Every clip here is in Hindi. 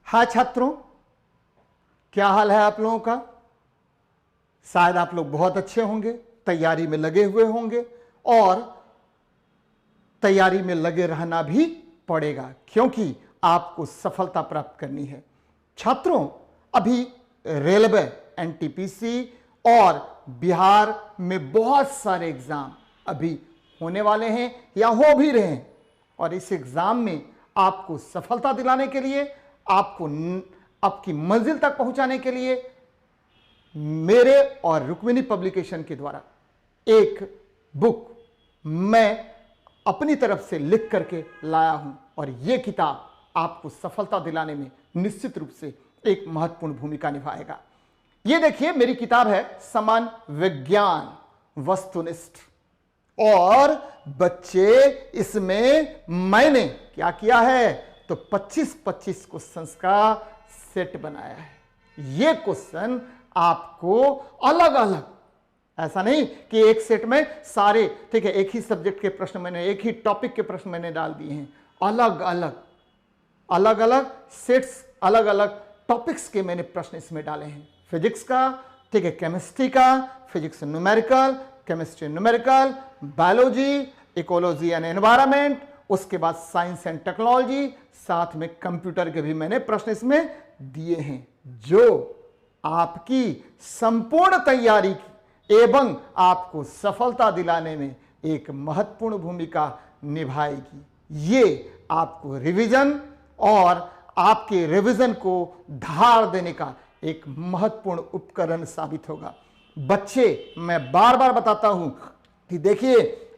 हाँ छात्रों, क्या हाल है आप लोगों का। शायद आप लोग बहुत अच्छे होंगे, तैयारी में लगे हुए होंगे और तैयारी में लगे रहना भी पड़ेगा क्योंकि आपको सफलता प्राप्त करनी है। छात्रों, अभी रेलवे, एनटीपीसी और बिहार में बहुत सारे एग्जाम अभी होने वाले हैं या हो भी रहे हैं और इस एग्जाम में आपको सफलता दिलाने के लिए, आपको आपकी मंजिल तक पहुंचाने के लिए मेरे और रुक्मिणी पब्लिकेशन के द्वारा एक बुक मैं अपनी तरफ से लिख करके लाया हूं और यह किताब आपको सफलता दिलाने में निश्चित रूप से एक महत्वपूर्ण भूमिका निभाएगा। यह देखिए, मेरी किताब है समान विज्ञान वस्तुनिष्ठ और बच्चे, इसमें मैंने क्या किया है तो 25-25 क्वेश्चंस का सेट बनाया है। यह क्वेश्चन आपको अलग अलग, ऐसा नहीं कि एक सेट में सारे, ठीक है, एक ही सब्जेक्ट के प्रश्न मैंने, एक ही टॉपिक के प्रश्न मैंने डाल दिए हैं। अलग अलग सेट्स, अलग अलग टॉपिक्स के मैंने प्रश्न इसमें डाले हैं। फिजिक्स का, ठीक है, केमिस्ट्री का, physics numerical, chemistry numerical, biology, ecology and environment, उसके बाद साइंस एंड टेक्नोलॉजी, साथ में कंप्यूटर के भी मैंने प्रश्न इसमें दिए हैं जो आपकी संपूर्ण तैयारी की एवं आपको सफलता दिलाने में एक महत्वपूर्ण भूमिका निभाएगी। ये आपको रिवीजन और आपके रिवीजन को धार देने का एक महत्वपूर्ण उपकरण साबित होगा। बच्चे, मैं बार बार बताता हूं कि देखिए,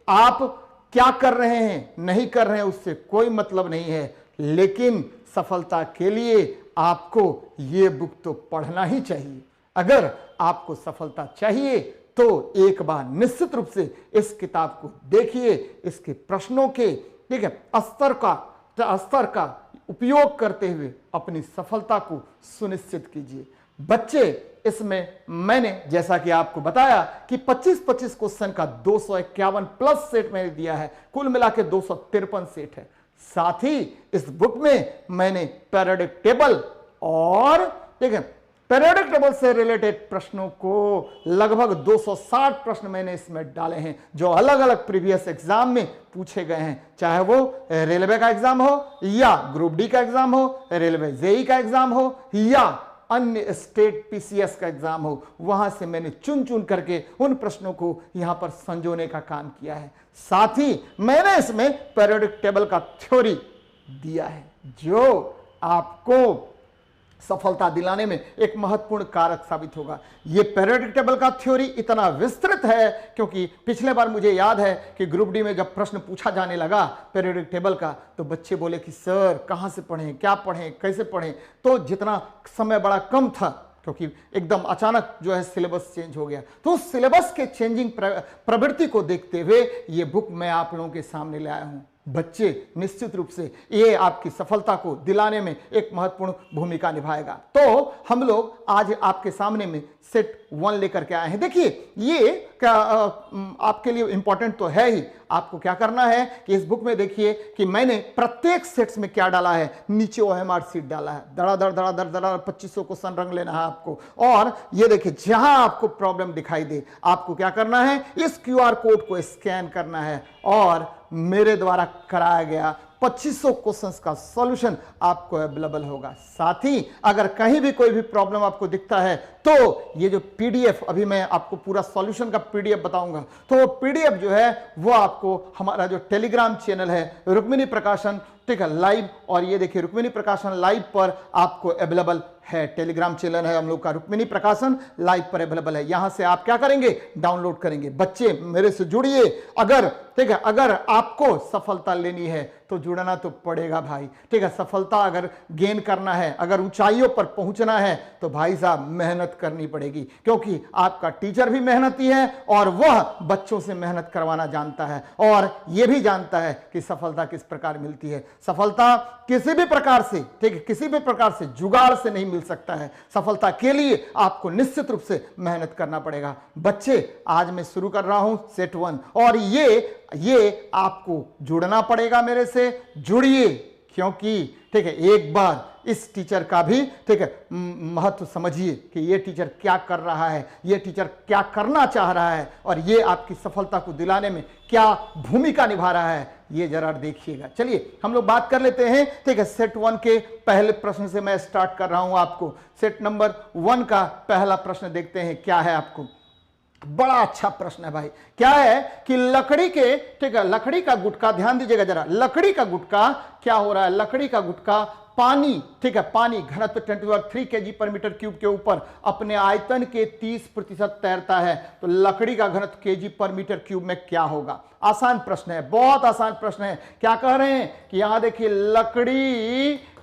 आप क्या कर रहे हैं, नहीं कर रहे हैं, उससे कोई मतलब नहीं है, लेकिन सफलता के लिए आपको यह बुक तो पढ़ना ही चाहिए। अगर आपको सफलता चाहिए तो एक बार निश्चित रूप से इस किताब को देखिए, इसके प्रश्नों के, ठीक है, स्तर का उपयोग करते हुए अपनी सफलता को सुनिश्चित कीजिए। बच्चे, इसमें मैंने जैसा कि आपको बताया कि 25-25 क्वेश्चन का 251 प्लस सेट मैंने दिया है, कुल मिला के 253 सेट है। साथ ही इस बुक में मैंने पीरियोडिक टेबल और, ठीक है, पीरियोडिक टेबल से रिलेटेड प्रश्नों को लगभग 260 प्रश्न मैंने इसमें डाले हैं जो अलग अलग प्रीवियस एग्जाम में पूछे गए हैं, चाहे वो रेलवे का एग्जाम हो या ग्रुप डी का एग्जाम हो, रेलवे जेई का एग्जाम हो या अन्य स्टेट पीसीएस का एग्जाम हो। वहां से मैंने चुन चुन करके उन प्रश्नों को यहां पर संजोने का काम किया है। साथ ही मैंने इसमें पीरियोडिक टेबल का थ्योरी दिया है जो आपको सफलता दिलाने में एक महत्वपूर्ण कारक साबित होगा। यह पीरियोडिक टेबल का थ्योरी इतना विस्तृत है क्योंकि पिछले बार मुझे याद है कि ग्रुप डी में जब प्रश्न पूछा जाने लगा पीरियोडिक टेबल का, तो बच्चे बोले कि सर कहां से पढ़ें, क्या पढ़ें, कैसे पढ़ें। तो जितना समय बड़ा कम था क्योंकि एकदम अचानक जो है सिलेबस चेंज हो गया, तो उस सिलेबस के चेंजिंग प्रवृत्ति को देखते हुए ये बुक मैं आप लोगों के सामने ले आया हूं। बच्चे, निश्चित रूप से ये आपकी सफलता को दिलाने में एक महत्वपूर्ण भूमिका निभाएगा। तो हम लोग आज आपके सामने में सेट 1 लेकर के आए हैं। देखिए, ये क्या आपके लिए इंपॉर्टेंट तो है ही। आपको क्या करना है कि इस बुक में देखिए कि मैंने प्रत्येक सेट्स में क्या डाला है, नीचे ओएमआर शीट डाला है, धड़ाधड़ 2500 क्वेश्चन रंग लेना है आपको। और ये देखिए, जहां आपको प्रॉब्लम दिखाई दे, आपको क्या करना है, इस क्यूआर कोड को स्कैन करना है और मेरे द्वारा कराया गया 2500 क्वेश्चंस का सॉल्यूशन आपको अवेलेबल होगा। साथ ही अगर कहीं भी कोई भी प्रॉब्लम आपको दिखता है तो ये जो पीडीएफ, अभी मैं आपको पूरा सॉल्यूशन का पीडीएफ बताऊंगा, तो वो पीडीएफ जो है वो आपको हमारा जो टेलीग्राम चैनल है रुक्मिणी प्रकाशन, ठीक है, लाइव, और ये देखिए रुक्मिणी प्रकाशन लाइव पर आपको अवेलेबल है। टेलीग्राम चैनल है हम लोग का रुक्मिणी प्रकाशन लाइव पर अवेलेबल है। यहां से आप क्या करेंगे, डाउनलोड करेंगे। बच्चे, मेरे से जुड़िए। अगर, ठीक है, अगर आपको सफलता लेनी है तो जुड़ना तो पड़ेगा भाई, ठीक है। सफलता अगर गेन करना है, अगर ऊंचाइयों पर पहुंचना है तो भाई साहब मेहनत करनी पड़ेगी, क्योंकि आपका टीचर भी मेहनती है और वह बच्चों से मेहनत करवाना जानता है और यह भी जानता है कि सफलता किस प्रकार मिलती है। सफलता किसी भी प्रकार से, ठीक है, किसी भी प्रकार से जुगाड़ से नहीं मिल सकता है। सफलता के लिए आपको निश्चित रूप से मेहनत करना पड़ेगा। बच्चे, आज मैं शुरू कर रहा हूं सेट 1 और ये आपको जुड़ना पड़ेगा मेरे से। जुड़िए, क्योंकि ठीक है, एक बार इस टीचर का भी ठीक है महत्व समझिए कि ये टीचर क्या कर रहा है, ये टीचर क्या करना चाह रहा है और ये आपकी सफलता को दिलाने में क्या भूमिका निभा रहा है, ये जरा देखिएगा। चलिए हम लोग बात कर लेते हैं। ठीक है, सेट 1 के पहले प्रश्न से मैं स्टार्ट कर रहा हूं आपको। सेट नंबर 1 का पहला प्रश्न देखते हैं क्या है आपको। बड़ा अच्छा प्रश्न है भाई। क्या है कि लकड़ी के ठीक है, लकड़ी का गुटका, ध्यान दीजिएगा जरा, लकड़ी का गुटका क्या हो रहा है, लकड़ी का गुटका पानी ठीक है, पानी घनत्व 10³ kg/m³ के ऊपर अपने आयतन के 30% तैरता है, तो लकड़ी का घनत्व kg/m³ में क्या होगा। आसान प्रश्न है, बहुत आसान प्रश्न है। क्या कह रहे हैं कि यहां देखिए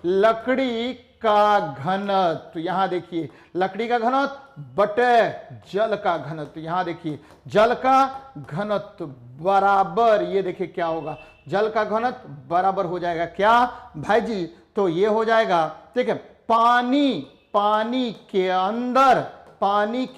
लकड़ी का घनत्व, तो यहां देखिए लकड़ी का घनत्व बटे जल का घनत्व, यहां देखिए जल का घनत्व बराबर, ये देखिए क्या होगा, जल का घनत्व बराबर हो जाएगा क्या भाई जी, तो ये हो जाएगा ठीक है, पानी के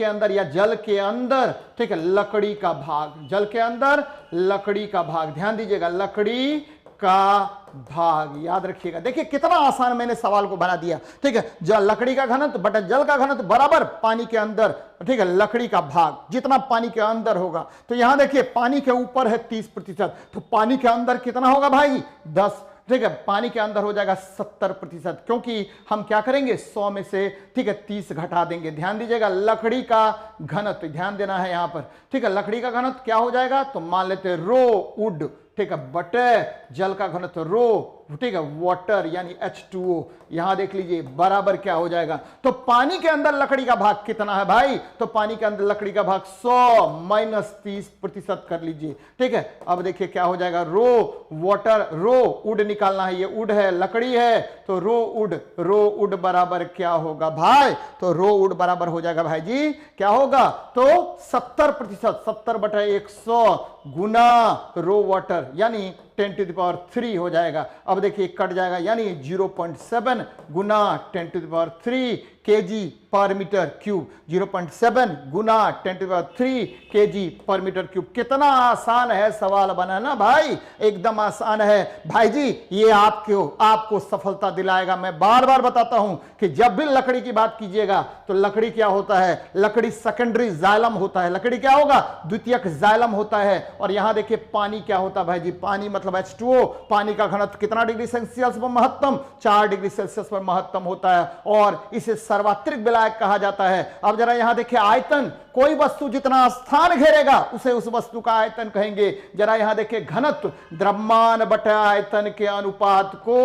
अंदर या जल के अंदर ठीक है लकड़ी का भाग, जल के अंदर लकड़ी का भाग, ध्यान दीजिएगा लकड़ी का भाग, याद रखिएगा। देखिए कितना आसान मैंने सवाल को बना दिया। ठीक है, लकड़ी का घनत्व बटा जल का घनत्व बराबर पानी के अंदर ठीक है लकड़ी का भाग, जितना पानी के अंदर होगा, तो यहां देखिए पानी के ऊपर है 30%, तो पानी के अंदर कितना होगा भाई 10, ठीक है, पानी के अंदर हो जाएगा 70%, क्योंकि हम क्या करेंगे 100 में से ठीक है 30 घटा देंगे। ध्यान दीजिएगा लकड़ी का घनत्व, ध्यान देना है यहां पर। ठीक है, लकड़ी का घनत्व क्या हो जाएगा, तो मान लेते हैं रो वुड ठीक है बटे जल का घनत्व रो ठीक है वाटर यानी H2O, यहां देख लीजिए बराबर क्या हो जाएगा, तो पानी के अंदर लकड़ी का भाग कितना है भाई, तो पानी के अंदर लकड़ी का भाग 100 - 30% कर लीजिए। ठीक है, अब देखिए क्या हो जाएगा, रो वाटर, रो वुड निकालना है, ये वुड है लकड़ी है, तो रो वुड बराबर क्या होगा भाई, तो रो वुड बराबर हो जाएगा भाई जी क्या होगा, तो 70%, 70/100 गुना रो वाटर यानी 10³ हो जाएगा। अब देखिए कट जाएगा यानी 0.7 गुना 10³ kg/m³, 0.7 गुना 10³ kg/m³। कितना आसान है सवाल बनाना भाई, एकदम आसान है भाई जी। ये आपको सफलता दिलाएगा। मैं बार बार बताता हूं कि जब भी लकड़ी की बात कीजिएगा तो लकड़ी क्या होता है, लकड़ी सेकेंडरी जाइलम होता है, लकड़ी क्या होगा द्वितीयक जाइलम होता है। और यहां देखिए पानी क्या होता है भाई जी, पानी मतलब H2O, पानी का घनत्व कितना डिग्री सेल्सियस पर महत्तम, 4 डिग्री सेल्सियस पर महत्तम होता है और इसे सर्वात्रिक विलायक कहा जाता है। अब जरा यहां देखिए आयतन, कोई वस्तु जितना स्थान घेरेगा उसे उस वस्तु का आयतन कहेंगे। जरा यहां देखिए घनत्व, द्रव्यमान बटा आयतन के अनुपात को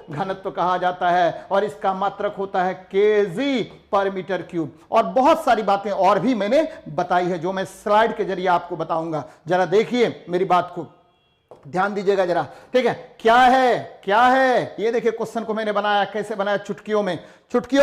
घनत्व कहा जाता है और इसका मात्रक होता है kg/m³। और बहुत सारी बातें और भी मैंने बताई है जो मैं स्लाइड के जरिए आपको बताऊंगा। जरा देखिए मेरी बात को, ध्यान दीजिएगा जरा। ठीक है, क्या है ये देखिए क्वेश्चन को मैंने बनाया, कैसे बनाया, चुटकियों में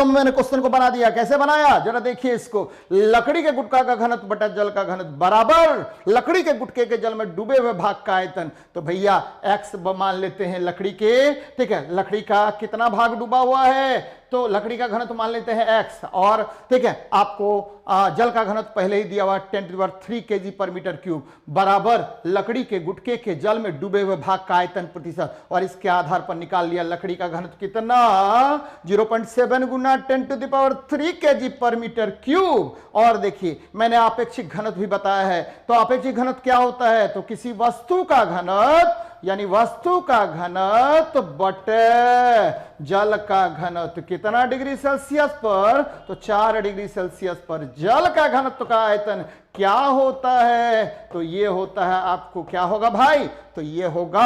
मैंने क्वेश्चन को बना दिया। कैसे बनाया जरा देखिए इसको, लकड़ी के गुटका का घनत्व बटा जल का घनत्व बराबर लकड़ी के गुटके के जल में डूबे हुए भाग का आयतन। तो भैया x मान लेते हैं लकड़ी के, ठीक है, लकड़ी का कितना भाग डूबा हुआ है, तो लकड़ी का घनत्व मान लेते हैं x, और ठीक है आपको जल का घनत्व पहले ही दिया हुआ 10³ kg/m³ बराबर लकड़ी के गुटके के जल में डूबे हुए भाग का आयतन प्रतिशत, और इसके आधार पर निकाल लिया लकड़ी का घनत्व कितना 0.7 गुना 10³ kg/m³। और देखिए मैंने आपेक्षिक घनत्व भी बताया है, तो आपेक्षिक घनत्व क्या होता है, तो किसी वस्तु का घनत्व यानी वस्तु का घनत्व बटे जल का घनत्व, कितना डिग्री सेल्सियस पर, तो 4 डिग्री सेल्सियस पर। जल का घनत्व का आयतन क्या होता है, तो ये होता है आपको क्या होगा भाई, तो ये होगा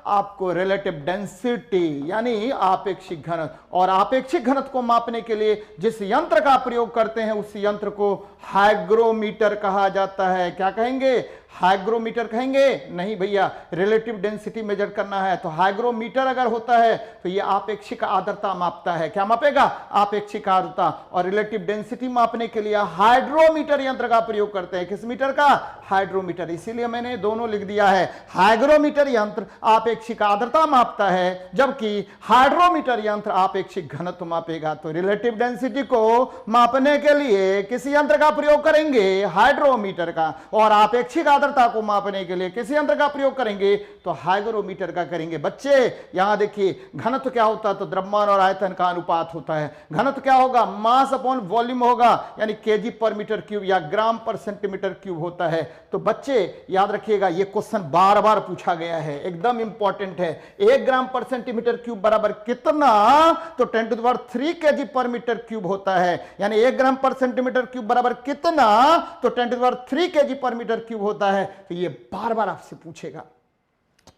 आपको रिलेटिव डेंसिटी यानी आपेक्षिक घनत्व। और आपेक्षिक घनत्व को मापने के लिए जिस यंत्र का प्रयोग करते हैं उस यंत्र को हाइग्रोमीटर कहा जाता है। क्या कहेंगे, हाइग्रोमीटर कहेंगे, नहीं भैया, रिलेटिव डेंसिटी मेजर करना है तो हाइग्रोमीटर अगर होता है तो ये आपेक्षिक आर्द्रता मापता है। क्या मापेगा, आपेक्षिक आर्द्रता। और रिलेटिव डेंसिटी मापने के लिए हाइड्रोमीटर यंत्र का प्रयोग करते हैं। किस मीटर का, हाइड्रोमीटर, इसीलिए मैंने दोनों लिख दिया है। हाइग्रोमीटर यंत्र आपेक्षिक आर्द्रता मापता है जबकि हाइड्रोमीटर यंत्र आपेक्षिक घनत्व मापेगा। तो रिलेटिव डेंसिटी को मापने के लिए किस यंत्र का प्रयोग करेंगे, हाइड्रोमीटर का, और आपेक्षिक आर्द्रता को मापने के लिए किस यंत्र का प्रयोग करेंगे? तो हाइग्रोमीटर का करेंगे। बच्चे यहां देखिए, घनत्व क्या होता है? तो द्रव्यमान और आयतन का अनुपात होता है। घनत्व क्या होगा? मास अपॉन वॉल्यूम होगा, यानी केजी पर मीटर क्यूब या ग्राम पर सेंटीमीटर क्यूब होता है। तो बच्चे याद रखिएगा, यह क्वेश्चन बार बार पूछा गया है, एकदम इंपॉर्टेंट है। 1 ग्राम पर सेंटीमीटर क्यूब बराबर कितना? तो 10³ केजी पर मीटर क्यूब होता है, यानी 1 ग्राम पर सेंटीमीटर क्यूब बराबर कितना? तो 10³ केजी पर मीटर क्यूब होता है। तो ये बार बार आपसे पूछेगा।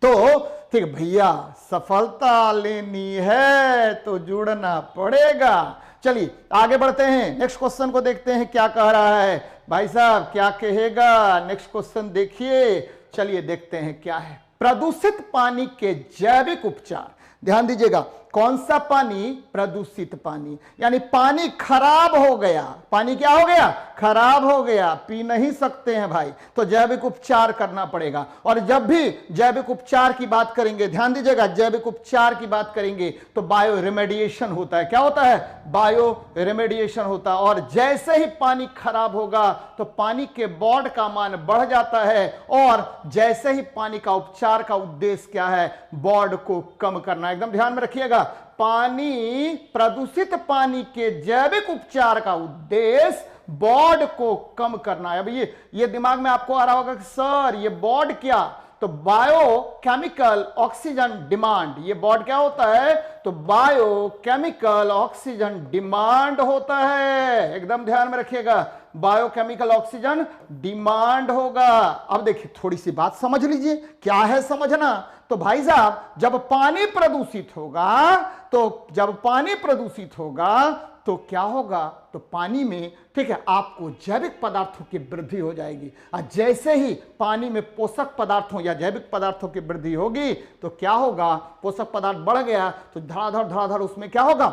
तो ठीक भैया, सफलता लेनी है तो जुड़ना पड़ेगा। चलिए आगे बढ़ते हैं, नेक्स्ट क्वेश्चन को देखते हैं क्या कह रहा है भाई साहब, क्या कहेगा। नेक्स्ट क्वेश्चन देखिए, चलिए देखते हैं क्या है। प्रदूषित पानी के जैविक उपचार। ध्यान दीजिएगा, कौन सा पानी? प्रदूषित पानी, यानी पानी खराब हो गया। पानी क्या हो गया? खराब हो गया, पी नहीं सकते हैं भाई, तो जैविक उपचार करना पड़ेगा। और जब भी जैविक उपचार की बात करेंगे, ध्यान दीजिएगा, जैविक उपचार की बात करेंगे तो बायो रेमेडिएशन होता है। क्या होता है? बायो रेमेडिएशन होता है। और जैसे ही पानी खराब होगा तो पानी के बॉड का मान बढ़ जाता है, और जैसे ही पानी का उपचार का उद्देश्य क्या है? बॉड को कम करना। एकदम ध्यान में रखिएगा, पानी, प्रदूषित पानी के जैविक उपचार का उद्देश्य बॉड को कम करना है। अब ये दिमाग में आपको आ रहा होगा कि सर ये बॉड क्या? तो बायोकेमिकल ऑक्सीजन डिमांड। ये बॉड क्या होता है? तो बायोकेमिकल ऑक्सीजन डिमांड होता है। एकदम ध्यान में रखिएगा, बायोकेमिकल ऑक्सीजन डिमांड होगा। अब देखिए, थोड़ी सी बात समझ लीजिए, क्या है समझना। तो भाई साहब, जब पानी प्रदूषित होगा, तो जब पानी प्रदूषित होगा तो क्या होगा? तो पानी में, ठीक है, आपको जैविक पदार्थों की वृद्धि हो जाएगी। और जैसे ही पानी में पोषक पदार्थों या जैविक पदार्थों की वृद्धि होगी तो क्या होगा? पोषक पदार्थ बढ़ गया तो धड़ाधड़ उसमें क्या होगा?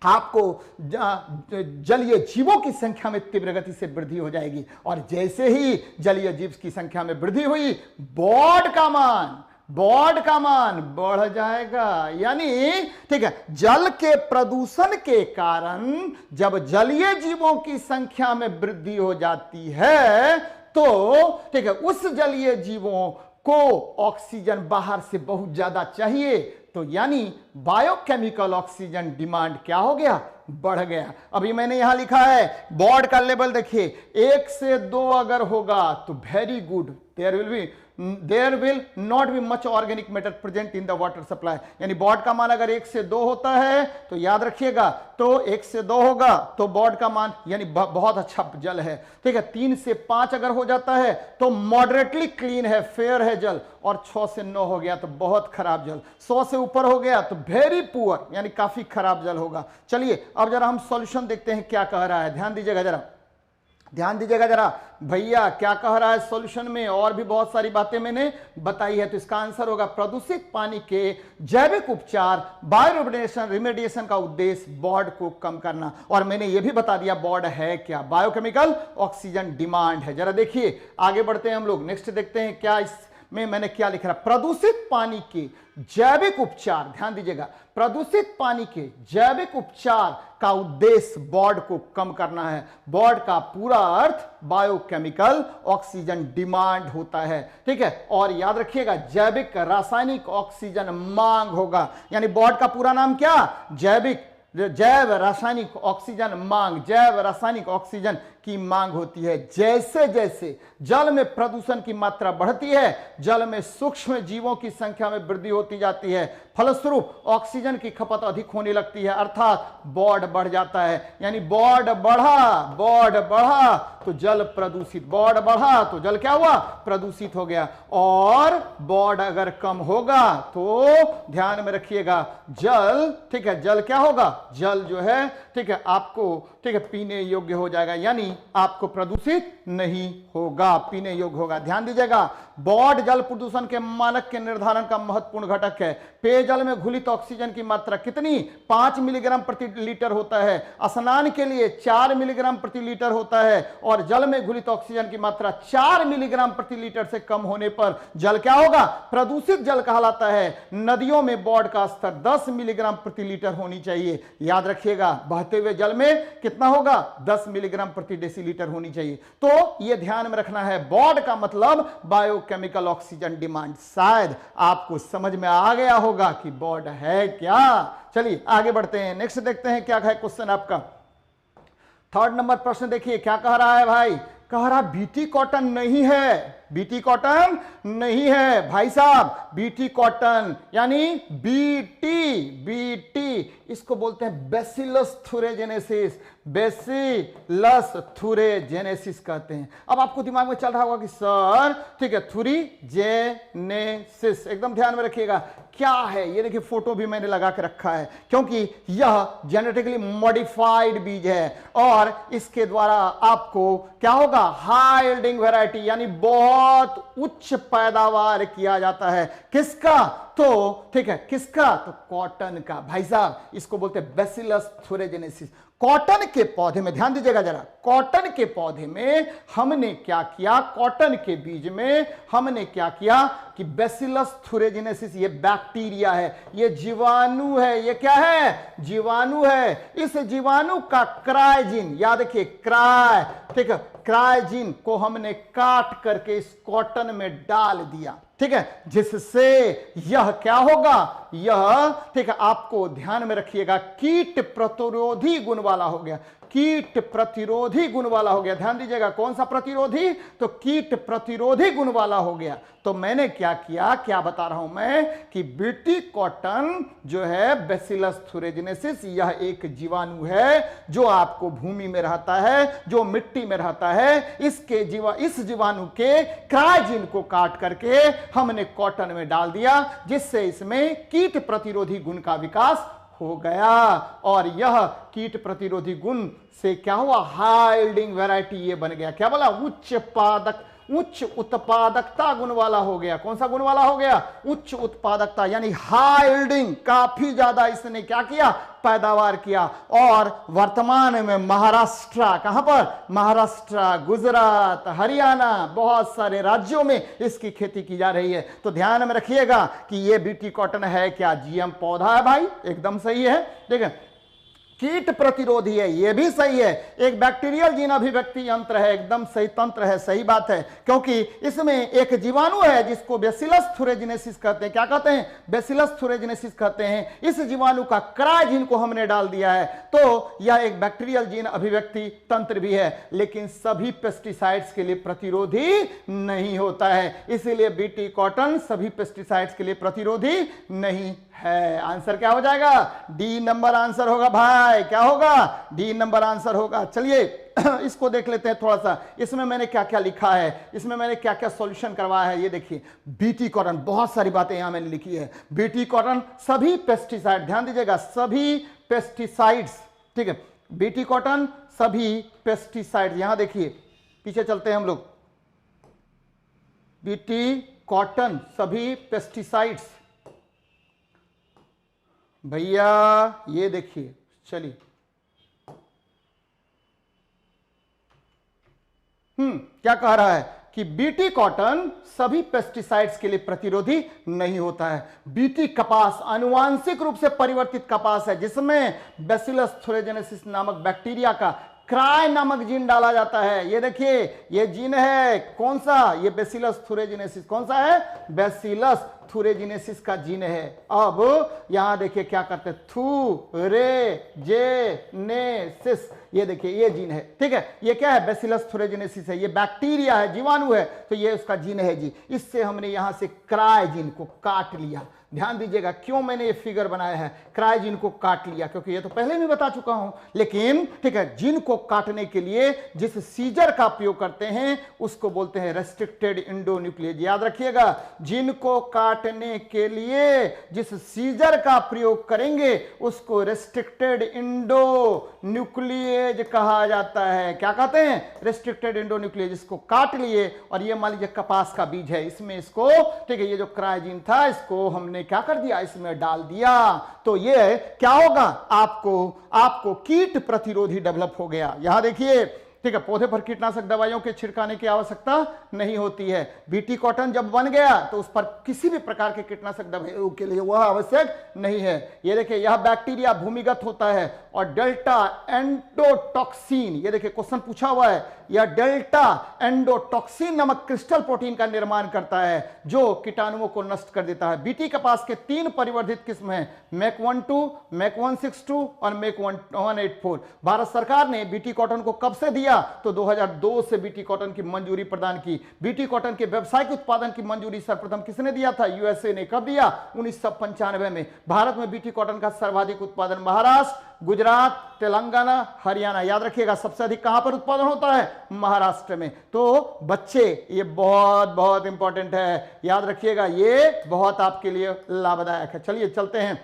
आपको जलीय जीवों की संख्या में तीव्र गति से वृद्धि हो जाएगी। और जैसे ही जलीय जीव की संख्या में वृद्धि हुई, बॉड का मान बढ़ जाएगा। यानी ठीक है, जल के प्रदूषण के कारण जब जलीय जीवों की संख्या में वृद्धि हो जाती है तो ठीक है, उस जलीय जीवों को ऑक्सीजन बाहर से बहुत ज्यादा चाहिए। तो यानी बायोकेमिकल ऑक्सीजन डिमांड क्या हो गया? बढ़ गया। अभी मैंने यहां लिखा है, बॉड का लेवल देखिए, 1 से 2 अगर होगा तो very good, there will not be much organic matter present in the water supply. यानी बॉड का मान अगर 1 से 2 होता है तो याद रखिएगा, तो 1 से 2 होगा तो बॉड का मान यानी बहुत अच्छा जल है। ठीक है, 3 से 5 अगर हो जाता है तो मॉडरेटली क्लीन है, फेयर है जल। और 6 से 9 हो गया तो बहुत खराब जल। 100 से ऊपर हो गया तो वेरी पुअर, यानी काफी खराब जल होगा। चलिए अब जरा हम सॉल्यूशन देखते हैं क्या कह रहा है। ध्यान दीजिएगा जरा भैया, क्या कह रहा है सॉल्यूशन में। और भी बहुत सारी बातें मैंने बताई है, तो इसका आंसर होगा प्रदूषित पानी के जैविक उपचार, बायो रिमेडिएशन का उद्देश्य बॉड को कम करना। और मैंने यह भी बता दिया बॉड है क्या? बायोकेमिकल ऑक्सीजन डिमांड है। जरा देखिए आगे बढ़ते हैं हम लोग, नेक्स्ट देखते हैं क्या इसमें मैंने क्या लिख रहा। प्रदूषित पानी के जैविक उपचार, ध्यान दीजिएगा, प्रदूषित पानी के जैविक उपचार का उद्देश्य बॉड को कम करना है। बॉड का पूरा अर्थ बायोकेमिकल ऑक्सीजन डिमांड होता है। ठीक है, और याद रखिएगा जैविक रासायनिक ऑक्सीजन मांग होगा। यानी बॉड का पूरा नाम क्या? जैव रासायनिक ऑक्सीजन मांग, जैव रासायनिक ऑक्सीजन की मांग होती है। जैसे जैसे जल में प्रदूषण की मात्रा बढ़ती है, जल में सूक्ष्म जीवों की संख्या में वृद्धि होती जाती है, फलस्वरूप ऑक्सीजन की खपत अधिक होने लगती है, अर्थात बॉड बढ़ जाता है। यानी बॉड बढ़ा तो जल प्रदूषित, बॉड बढ़ा तो जल क्या हुआ? प्रदूषित हो गया। और बॉड अगर कम होगा तो ध्यान में रखिएगा जल, ठीक है, जल क्या होगा? जल जो है, ठीक है, आपको, ठीक है, पीने योग्य हो जाएगा, यानी आपको प्रदूषित नहीं होगा, पीने योग्य होगा। ध्यान दीजिएगा, बॉड जल प्रदूषण के मानक के निर्धारण का महत्वपूर्ण घटक है। पेयजल में घुलित ऑक्सीजन की मात्रा कितनी? 5 मिलीग्राम प्रति लीटर होता है। स्नान के लिए 4 मिलीग्राम प्रति लीटर होता है। और जल में घुलित ऑक्सीजन की मात्रा 4 मिलीग्राम प्रति लीटर से कम होने पर जल क्या होगा? प्रदूषित जल कहलाता है। नदियों में बॉड का स्तर 10 मिलीग्राम प्रति लीटर होनी चाहिए। याद रखिएगा, बहते हुए जल में कितना कितना होगा 10 मिलीग्राम प्रति डेसीलीटर होनी चाहिए। तो यह ध्यान में रखना है, बॉड का मतलब बायोकेमिकल ऑक्सीजन डिमांड। शायद आपको समझ में आ गया होगा कि बॉड है क्या। चलिए आगे बढ़ते हैं, नेक्स्ट देखते हैं क्या है क्वेश्चन आपका। 3rd नंबर प्रश्न देखिए क्या कह रहा है भाई, कह रहा बीटी कॉटन नहीं है, बीटी कॉटन नहीं है भाई साहब। बीटी कॉटन यानी बीटी, बीटी इसको बोलते हैं बैसिलस थुरेजेनेसिस, बैसिलस थुरेजेनेसिस कहते हैं। अब आपको दिमाग में चल रहा होगा कि सर ठीक है थुरेजेनेसिस, एकदम ध्यान में रखिएगा क्या है। ये देखिए फोटो भी मैंने लगा के रखा है, क्योंकि यह जेनेटिकली मॉडिफाइड बीज है और इसके द्वारा आपको क्या होगा, हाई यील्डिंग वैरायटी यानी बहुत उच्च पैदावार किया जाता है। किसका, तो ठीक है किसका, तो कॉटन का भाई साहब। इसको बोलते हैं बैसिलस थुरेजेनेसिस। कॉटन के पौधे में ध्यान दीजिएगा जरा, कॉटन के पौधे में हमने क्या किया, कॉटन के बीज में हमने क्या किया कि बैसिलस थुरेजेनेसिस, ये बैक्टीरिया है, ये जीवाणु है, ये क्या है, जीवाणु है। इस जीवाणु का क्राइजीन, याद रखिए क्राय, ठीक है क्राइजीन को हमने काट करके इस कॉटन में डाल दिया, ठीक है, जिससे यह क्या होगा, यह ठीक है आपको ध्यान में रखिएगा कीट प्रतिरोधी गुण वाला हो गया, कीट प्रतिरोधी गुण वाला हो गया। ध्यान दीजिएगा कौन सा प्रतिरोधी, तो कीट प्रतिरोधी गुण वाला हो गया। तो मैंने क्या किया, क्या बता रहा हूं मैं कि बीटी कॉटन जो है बैसिलस थुरेजेनेसिस, यह एक जीवाणु है जो आपको भूमि में रहता है, जो मिट्टी में रहता है। इस जीवाणु के क्राइजीन को काट करके हमने कॉटन में डाल दिया, जिससे इसमें कीट प्रतिरोधी गुण का विकास हो गया। और यह कीट प्रतिरोधी गुण से क्या हुआ, हाई यील्डिंग वैरायटी ये बन गया। क्या बोला, उच्च उत्पादकता गुण वाला हो गया। कौन सा गुण वाला हो गया, उच्च उत्पादकता यानी हाई यील्डिंग, काफी ज्यादा इसने क्या किया, पैदावार किया। और वर्तमान में महाराष्ट्र, कहां पर, महाराष्ट्र, गुजरात, हरियाणा, बहुत सारे राज्यों में इसकी खेती की जा रही है। तो ध्यान में रखिएगा कि ये बीटी कॉटन है क्या, जीएम पौधा है भाई, एकदम सही है। ठीक है, कीट प्रतिरोधी है, यह भी सही है। एक बैक्टीरियल जीन अभिव्यक्ति यंत्र है, एकदम सही तंत्र है, सही बात है, क्योंकि इसमें एक जीवाणु है जिसको बैसिलस थुरेजेनेसिस कहते हैं। क्या कहते हैं, बैसिलस थुरेजेनेसिस कहते हैं। इस जीवाणु का क्राइजीन को हमने डाल दिया है, तो यह एक बैक्टीरियल जीन अभिव्यक्ति तंत्र भी है, लेकिन सभी पेस्टिसाइड्स के लिए प्रतिरोधी नहीं होता है। इसीलिए बीटी कॉटन सभी पेस्टिसाइड्स के लिए प्रतिरोधी नहीं है। आंसर क्या हो जाएगा, डी नंबर आंसर होगा भाई। क्या होगा, डी नंबर आंसर होगा। चलिए इसको देख लेते हैं थोड़ा सा, इसमें मैंने क्या क्या लिखा है, इसमें मैंने क्या क्या सॉल्यूशन करवाया है। ये देखिए बीटी कॉटन, बहुत सारी बातें यहां मैंने लिखी है। बीटी कॉटन सभी पेस्टिसाइड, ध्यान दीजिएगा सभी पेस्टिसाइड्स, ठीक है, बीटी कॉटन सभी पेस्टिसाइड। यहां देखिए पीछे चलते हैं हम लोग, बीटी कॉटन सभी पेस्टिसाइड्स भैया, ये देखिए। चलिए क्या कह रहा है कि बीटी कॉटन सभी पेस्टिसाइड्स के लिए प्रतिरोधी नहीं होता है। बीटी कपास आनुवांशिक रूप से परिवर्तित कपास है, जिसमें बैसिलस थुरेजेनेसिस नामक बैक्टीरिया का क्राय नामक जीन डाला जाता है। ये देखिए ये जीन है, कौन सा, ये बैसिलस थुरेजेनेसिस, कौन सा है, बैसिलस थुरेजेनेसिस का जीन है। अब यहां देखिए क्या करते हैं, थुरेजेनेसिस, ये देखिए ये जीन है, ठीक है। ये क्या है, बैसिलस थुरेजेनेसिस है, ये बैक्टीरिया है, जीवाणु है, तो ये उसका जीन है जी। इससे हमने यहां से क्राय जीन को काट लिया। ध्यान दीजिएगा क्यों मैंने ये फिगर बनाया है, क्राय जीन को काट लिया, क्योंकि ये तो पहले भी बता चुका हूं, लेकिन ठीक है जीन को काटने के लिए जिस सीजर का प्रयोग करते हैं उसको बोलते हैं रेस्ट्रिक्टेड इंडोन्यूक्लियेज। याद रखिएगा, जीन को काटने के लिए जिस सीजर का प्रयोग करेंगे उसको रेस्ट्रिक्टेड इंडोन्यूक्लियेज कहा जाता है। क्या कहते हैं, रेस्ट्रिक्टेड इंडोन्यूक्लियेज। इसको काट लिए और ये मान लीजिए कपास का बीज है, इसमें इसको ठीक है ये जो क्राय जीन था इसको हमने क्या कर दिया, इसमें डाल दिया। तो ये क्या होगा, आपको कीट प्रतिरोधी डेवलप हो गया। यहां देखिए ठीक है, पौधे पर कीटनाशक दवाइयों के छिड़काने की आवश्यकता नहीं होती है। बीटी कॉटन जब बन गया तो उस पर किसी भी प्रकार के कीटनाशक दवाइयों के लिए वह आवश्यक नहीं है। ये देखिए, यह बैक्टीरिया भूमिगत होता है और डेल्टा एंडोटॉक्सिन, ये देखिए क्वेश्चन पूछा हुआ है, यह डेल्टा एंडोटॉक्सिन नामक क्रिस्टल प्रोटीन का निर्माण करता है जो कीटाणुओं को नष्ट कर देता है। बीटी कपास के 3 परिवर्धित किस्म हैं, मैक 12, मैक 162 और मैक 184। भारत सरकार ने बीटी कॉटन को कब से दिया? तो 2002 से बीटी कॉटन की मंजूरी प्रदान की। बीटी कॉटन के व्यावसायिक उत्पादन की मंजूरी सर्वप्रथम किसने दिया था? यूएसए ने। कब दिया? 1995 में। भारत में बीटी कॉटन का सर्वाधिक उत्पादन महाराष्ट्र, गुजरात, तेलंगाना, हरियाणा, याद रखिएगा सबसे अधिक कहां पर उत्पादन होता है? महाराष्ट्र में। तो बच्चे ये बहुत बहुत इंपॉर्टेंट है, याद रखिएगा, ये बहुत आपके लिए लाभदायक है। चलिए चलते हैं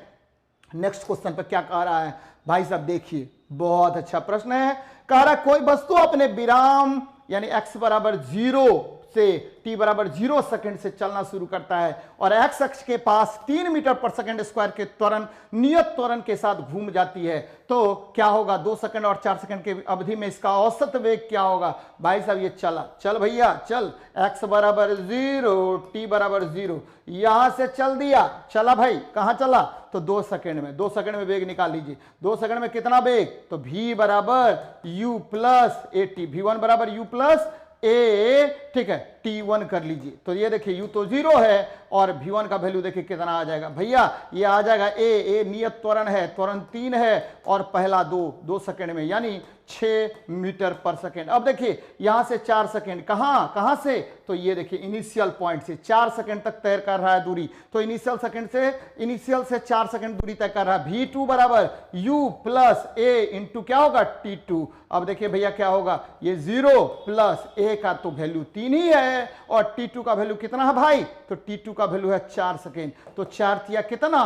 नेक्स्ट क्वेश्चन पर। क्या कह रहा है भाई साहब? देखिए, बहुत अच्छा प्रश्न है। कह रहा कोई वस्तु अपने विराम यानी x बराबर 0 से t बराबर 0 सेकंड से चलना शुरू करता है और x अक्ष के पास 3 मीटर पर सेकंड स्क्वायर के त्वरण नियत त्वरण के साथ घूम जाती है, तो क्या होगा? 2 सेकंड और 4 सेकंड की अवधि में इसका औसत वेग क्या होगा? भाई साहब ये चला, चल भैया चल, x बराबर 0, t बराबर 0, यहां से चल दिया, चला भाई, कहां चला? तो 2 सेकंड में। 2 सेकंड में वेग निकाल लीजिए। 2 सेकंड में कितना वेग? तो v बराबर u plus A T, v1 बराबर u प्लस ए, ठीक है, t1 कर लीजिए। तो ये देखिए u तो 0 है और v1 का वैल्यू देखिए कितना आ जाएगा भैया? ये आ जाएगा ए नियत त्वरण है, त्वरण 3 है और पहला 2 सेकंड में यानी 6 मीटर पर सेकंड। अब देखिए यहां से 4 सेकंड, कहां से? तो ये देखिए इनिशियल पॉइंट से 4 सेकंड तक तय कर रहा है दूरी, तो इनिशियल से 4 सेकंड दूरी तय कर रहा है। v2 बराबर u प्लस ए इंटू क्या होगा? t2। अब देखिए भैया क्या होगा? ये 0 प्लस ए का तो वैल्यू 3 ही है और t2 का वैल्यू कितना है भाई? तो t2 का वैल्यू है 4 सेकेंड, तो 4 तिया कितना?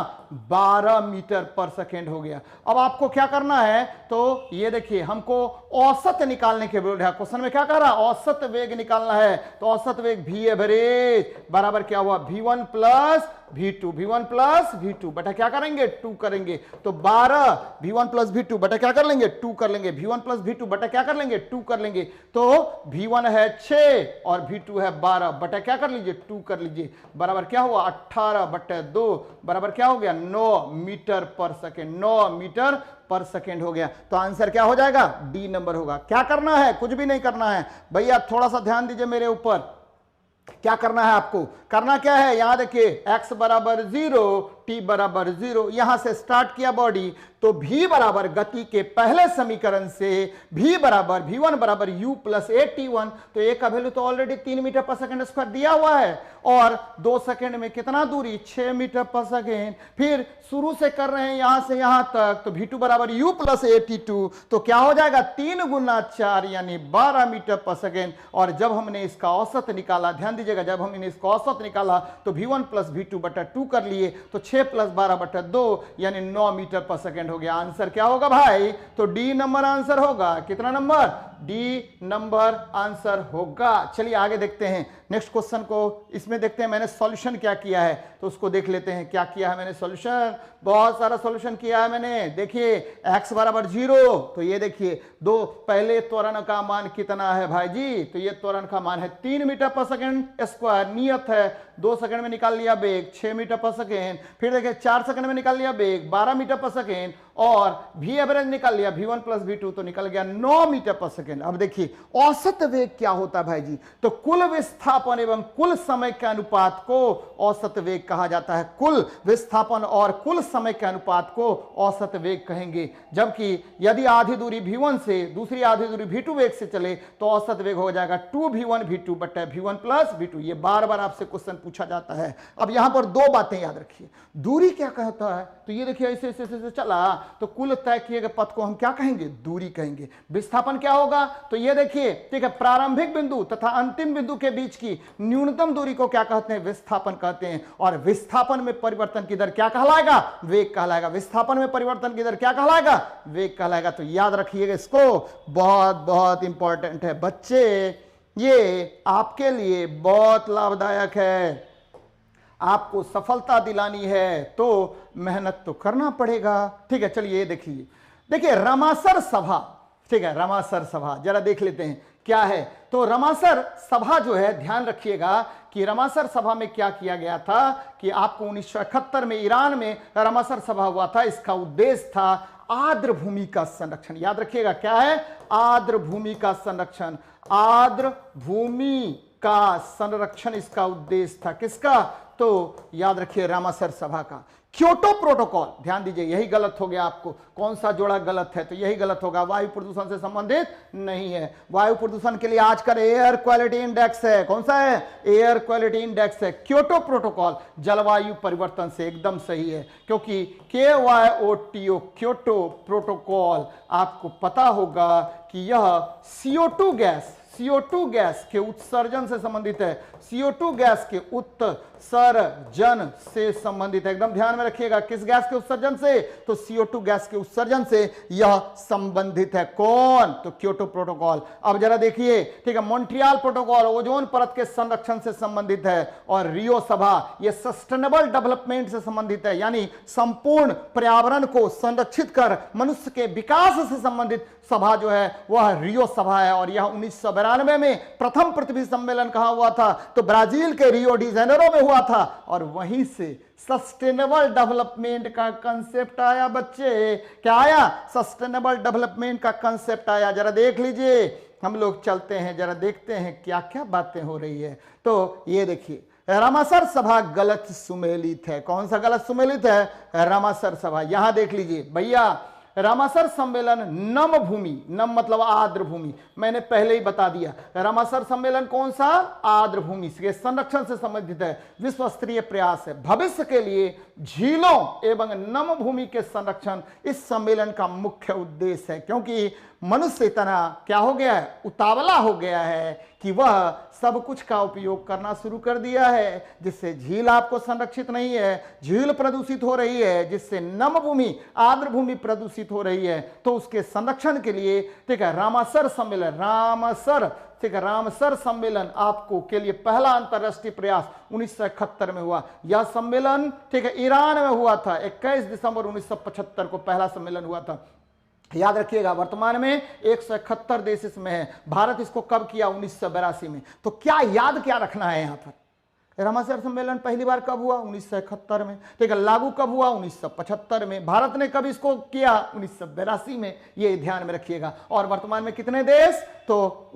12 मीटर पर सेकेंड हो गया। अब आपको क्या करना है? तो ये देखिए हमको औसत निकालने के बोल रहा है। क्वेश्चन में क्या कह रहा है? औसत वेग निकालना है। तो औसत वेग v एवरेज बराबर क्या हुआ? v1 plus v2, v1 plus v2 बटा क्या करेंगे? 2 करेंगे। तो 12 v1 प्लस v2 बटा क्या कर लेंगे? 2 कर लेंगे। v1 प्लस v2 बटा क्या कर लेंगे? 2 कर लेंगे। तो v1 है 6 और v2 है 12 बटा क्या कर लीजिए? 2 कर लीजिए। बराबर क्या हुआ? 18 बटे 2 बराबर क्या हो गया? 9 मीटर पर सेकेंड। 9 मीटर पर सेकेंड हो गया। तो आंसर क्या हो जाएगा? डी नंबर होगा। क्या करना है? कुछ भी नहीं करना है भैया, थोड़ा सा ध्यान दीजिए मेरे ऊपर। क्या करना है आपको? करना क्या है? यहां देखिए x बराबर 0, t बराबर 0, यहां से स्टार्ट किया बॉडी, तो v बराबर गति के पहले समीकरण से v बराबर v1 बराबर u प्लस ए t1, तो a का वैल्यू तो ऑलरेडी 3 मीटर पर सेकंड स्क्वायर दिया हुआ है और 2 सेकंड में कितना दूरी? 6 मीटर पर सेकंड। फिर शुरू से कर रहे हैं यहां से यहां तक, तो v2 बराबर u प्लस ए t2, तो क्या हो जाएगा? 3 गुना 4 यानी 12 मीटर पर सेकंड। और जब हमने इसका औसत निकाला, ध्यान दीजिएगा, जब हमने इसका औसत निकाला तो v1 प्लस v2 बटा 2 कर लिए, तो 6 प्लस 12 बटा 2 यानी 9 मीटर पर सेकंड हो गया। आंसर क्या होगा भाई? तो डी नंबर आंसर होगा। कितना नंबर? डी नंबर आंसर होगा। चलिए आगे देखते हैं नेक्स्ट क्वेश्चन को। इसमें देखते हैं मैंने सॉल्यूशन क्या किया है, तो उसको देख लेते हैं। क्या किया है मैंने? सॉल्यूशन, बहुत सारा सॉल्यूशन किया है मैंने। देखिए x बराबर 0, तो ये देखिए दो पहले त्वरण का मान कितना है भाई जी? तो ये त्वरण का मान है 3 मीटर पर सेकंड स्क्वायर, नियत है 2 सेकंड में निकाल लिया वेग 6 मीटर पर सेकंड। फिर देखिए 4 सेकंड में निकाल लिया वेग 12 मीटर पर सेकंड और v एवरेज निकाल लिया v1 प्लस v2, तो निकल गया 9 मीटर पर सेकंड। अब देखिए औसत वेग क्या होता है भाई जी? तो कुल विस्थापन एवं कुल समय के अनुपात को औसत वेग कहा जाता है। कुल विस्थापन और कुल समय के अनुपात को औसत वेग कहेंगे। जबकि यदि आधी दूरी v1 से दूसरी आधी दूरी v2 वेग से चले तो औसत वेग हो जाएगा 2v1 v2 बटा v1 प्लस v2। ये बार बार आपसे क्वेश्चन पूछा जाता है। अब यहां पर 2 बातें याद रखिए। दूरी क्या कहता है? तो ये देखिए ऐसे ऐसे ऐसे चला, तो कुल तय किए गए पथ को हम क्या कहेंगे? दूरी कहेंगे। विस्थापन क्या होगा? तो ये देखिए, ठीक है, प्रारंभिक बिंदु तथा अंतिम बिंदु के बीच की न्यूनतम दूरी को क्या कहते हैं? विस्थापन कहते हैं। और विस्थापन में परिवर्तन की दर क्या कहलाएगा? वेग कहलाएगा। विस्थापन में परिवर्तन की दर क्या कहलाएगा? वेग कहलाएगा। तो याद रखिएगा इसको, बहुत बहुत इंपॉर्टेंट है बच्चे, ये आपके लिए बहुत लाभदायक है। आपको सफलता दिलानी है तो मेहनत तो करना पड़ेगा। ठीक है, चलिए देखिए, देखिए रामासर सभा ठीक है, रमासर सभा जरा देख लेते हैं क्या है। तो रमासर सभा जो है, ध्यान रखिएगा कि रमासर सभा में क्या किया गया था कि आपको 1971 में ईरान में रमासर सभा हुआ था। इसका उद्देश्य था आर्द्र भूमि का संरक्षण। याद रखिएगा क्या है, आर्द्र भूमि का संरक्षण। आर्द्र भूमि का संरक्षण इसका उद्देश्य था। किसका? तो याद रखिए रामासर सभा का। क्योटो प्रोटोकॉल, ध्यान दीजिए, यही गलत हो गया आपको। कौन सा जोड़ा गलत है? तो यही गलत होगा, वायु प्रदूषण से संबंधित नहीं है। वायु प्रदूषण के लिए आजकल एयर क्वालिटी इंडेक्स है। कौन सा है? एयर क्वालिटी इंडेक्स है। क्योटो प्रोटोकॉल जलवायु परिवर्तन से एकदम सही है, क्योंकि KYOTO क्योटो प्रोटोकॉल आपको पता होगा कि यह CO2 गैस के उत्सर्जन से संबंधित है। CO2 गैस के उत्सर्जन से संबंधित है। एकदम ध्यान में रखिएगा, किस गैस के उत्सर्जन से? तो CO2 गैस के उत्सर्जन से यह संबंधित है। कौन? तो क्योटो प्रोटोकॉल। अब जरा देखिए, ठीक है, मॉन्ट्रियल प्रोटोकॉल ओजोन परत के संरक्षण से संबंधित है। और रियो सभा यह सस्टेनेबल डेवलपमेंट से संबंधित है, यानी संपूर्ण पर्यावरण को संरक्षित कर मनुष्य के विकास से संबंधित सभा जो है वह रियो सभा है। और यह 1992 में प्रथम पृथ्वी सम्मेलन कहां हुआ था? तो ब्राजील के रियो डी जेनेरो में हुआ था। और वहीं से सस्टेनेबल डेवलपमेंट का कंसेप्ट आया। बच्चे क्या आया? सस्टेनेबल डेवलपमेंट का कंसेप्ट आया। जरा देख लीजिए, हम लोग चलते हैं, जरा देखते हैं क्या क्या बातें हो रही है। तो ये देखिए, रामासर सभा गलत सुमेलित है। कौन सा गलत सुमेलित है? रामासर सभा। यहां देख लीजिए भैया, रामासर सम्मेलन नम भूमि, नम मतलब आर्द्र भूमि, मैंने पहले ही बता दिया। रामासर सम्मेलन कौन सा? आर्द्र भूमि के संरक्षण से संबंधित है। विश्व स्तरीय प्रयास है भविष्य के लिए झीलों एवं नम भूमि के संरक्षण इस सम्मेलन का मुख्य उद्देश्य है। क्योंकि मनुष्य इतना क्या हो गया है? उतावला हो गया है कि वह सब कुछ का उपयोग करना शुरू कर दिया है, जिससे झील आपको संरक्षित नहीं है, झील प्रदूषित हो रही है, जिससे नम भूमि आर्द्र भूमि प्रदूषित हो रही है। तो उसके संरक्षण के लिए, ठीक है, रामासर सम्मेलन, रामासर, ठीक है, रामसर सम्मेलन आपको के लिए पहला अंतरराष्ट्रीय प्रयास 1971 में हुआ। यह सम्मेलन, ठीक है, ईरान में हुआ था। 21 दिसंबर 1975 को पहला सम्मेलन हुआ था। याद रखिएगा, वर्तमान में 171 देश इसमें है। भारत इसको कब किया? 1982 में। तो क्या याद क्या रखना है यहां पर? रामासर सम्मेलन पहली बार कब हुआ? 1971 में। ठीक है, लागू कब हुआ? 1975 में। भारत ने कब इसको किया? 1982 में। ये ध्यान में रखिएगा। और वर्तमान में कितने देश? तो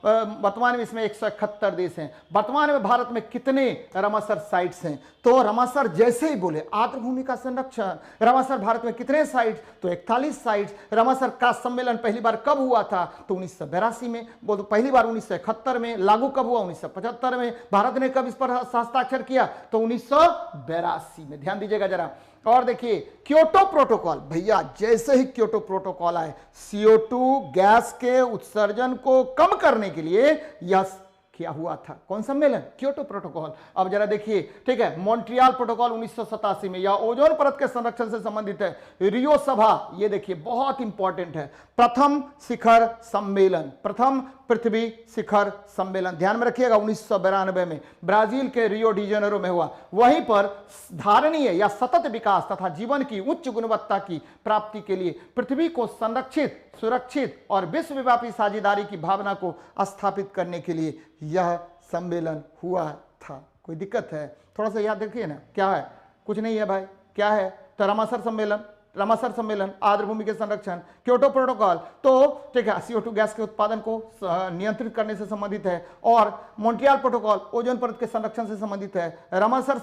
वर्तमान में इसमें 171 देश हैं। वर्तमान में भारत में कितने रामासर साइट्स हैं? तो रामासर जैसे ही बोले आर्द्र भूमि का संरक्षण, रामासर भारत में कितने साइट्स? तो 41 साइट्स। रामासर का सम्मेलन पहली बार कब हुआ था? तो 1982 में। वो तो पहली बार 1971 में। लागू कब हुआ? 1975 में। भारत ने कब पर हस्ताक्षर किया? तो 1982 में। ध्यान दीजिएगा जरा। और देखिए, क्योटो प्रोटोकॉल, भैया जैसे ही क्योटो प्रोटोकॉल आए, CO2 गैस के उत्सर्जन को कम करने के लिए यह क्या हुआ था? कौन सम्मेलन? Kyoto protocol. अब जरा देखिए, ठीक है, मॉन्ट्रियल प्रोटोकॉल 1987 में, यह ओजोन परत के संरक्षण से संबंधित है। रियो सभा, ये देखिए बहुत इंपॉर्टेंट है। प्रथम शिखर सम्मेलन, प्रथम पृथ्वी शिखर सम्मेलन, ध्यान में रखिएगा, 1992 में ब्राजील के रियो डी जेनेरो में हुआ। वहीं पर धारणीय या सतत विकास तथा जीवन की उच्च गुणवत्ता की प्राप्ति के लिए पृथ्वी को संरक्षित, सुरक्षित और विश्वव्यापी साझेदारी की भावना को स्थापित करने के लिए यह सम्मेलन हुआ था। कोई दिक्कत है? थोड़ा सा याद रखिए ना, क्या है? कुछ नहीं है भाई। क्या है? तो रामासर सम्मेलन, रामासर सम्मेलन, आर्द्र भूमि के संरक्षण, क्योटो प्रोटोकॉल, तो ठीक है, CO2 गैस के उत्पादन को नियंत्रित करने से संबंधित है। और मॉन्ट्रियल प्रोटोकॉल ओजोन परत के संरक्षण से संबंधित है। रामासर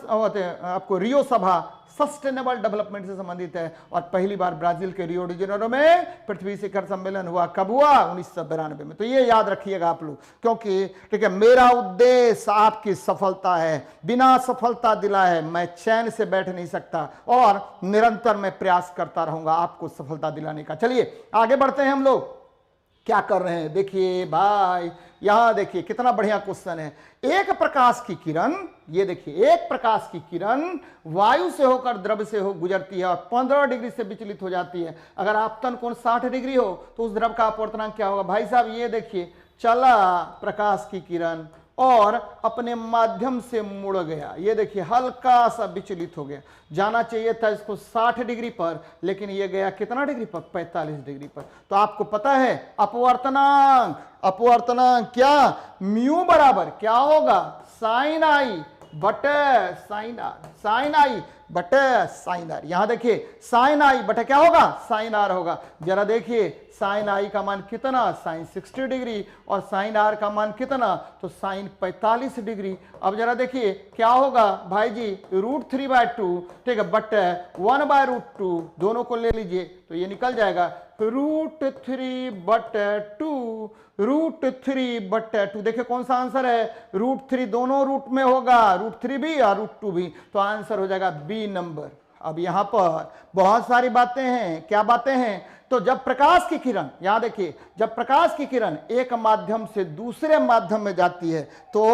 आपको रियो सभा सस्टेनेबल डेवलपमेंट से संबंधित है। और पहली बार ब्राजील के रियो डी जेनेरो में पृथ्वी शिखर सम्मेलन हुआ। कब हुआ? 1992 में। तो ये याद रखिएगा आप लोग, क्योंकि ठीक है, मेरा उद्देश्य आपकी सफलता है। बिना सफलता दिलाए मैं चैन से बैठ नहीं सकता और निरंतर मैं प्रयास करता रहूंगा आपको सफलता दिलाने का। चलिए आगे बढ़ते हैं। हम लोग क्या कर रहे हैं? देखिए भाई, यहां देखिए कितना बढ़िया क्वेश्चन है। एक प्रकाश की किरण, ये देखिए, एक प्रकाश की किरण वायु से होकर द्रव से हो गुजरती है और 15 डिग्री से विचलित हो जाती है। अगर आपतन कोण 60 डिग्री हो तो उस द्रव का अपवर्तनांक क्या होगा? भाई साहब ये देखिए, चला प्रकाश की किरण और अपने माध्यम से मुड़ गया। ये देखिए हल्का सा विचलित हो गया, जाना चाहिए था इसको 60 डिग्री पर, लेकिन ये गया कितना डिग्री पर, 45 डिग्री पर। तो आपको पता है अपवर्तनांक, अपवर्तनांक क्या, म्यू बराबर क्या होगा, साइन आई बटे साइन आर, साइन आई बटे साइन आर। यहां देखिए साइन आई बटे क्या होगा, साइन आर होगा। जरा देखिए साइन आई का मान कितना, साइन 60 डिग्री, और साइन आर का मान कितना, तो साइन 45 डिग्री। अब जरा देखिए क्या होगा भाई जी, √3/2, ठीक है, बटे 1/√2, दोनों को ले लीजिए तो ये निकल जाएगा √3/2, √3/2। देखिए कौन सा आंसर है, √3 दोनों रूट में होगा, √3 भी और √2 भी, तो आंसर हो जाएगा बी नंबर। अब यहां पर बहुत सारी बातें हैं, क्या बातें हैं, तो जब प्रकाश की किरण, यहां देखिए, जब प्रकाश की किरण एक माध्यम से दूसरे माध्यम में जाती है तो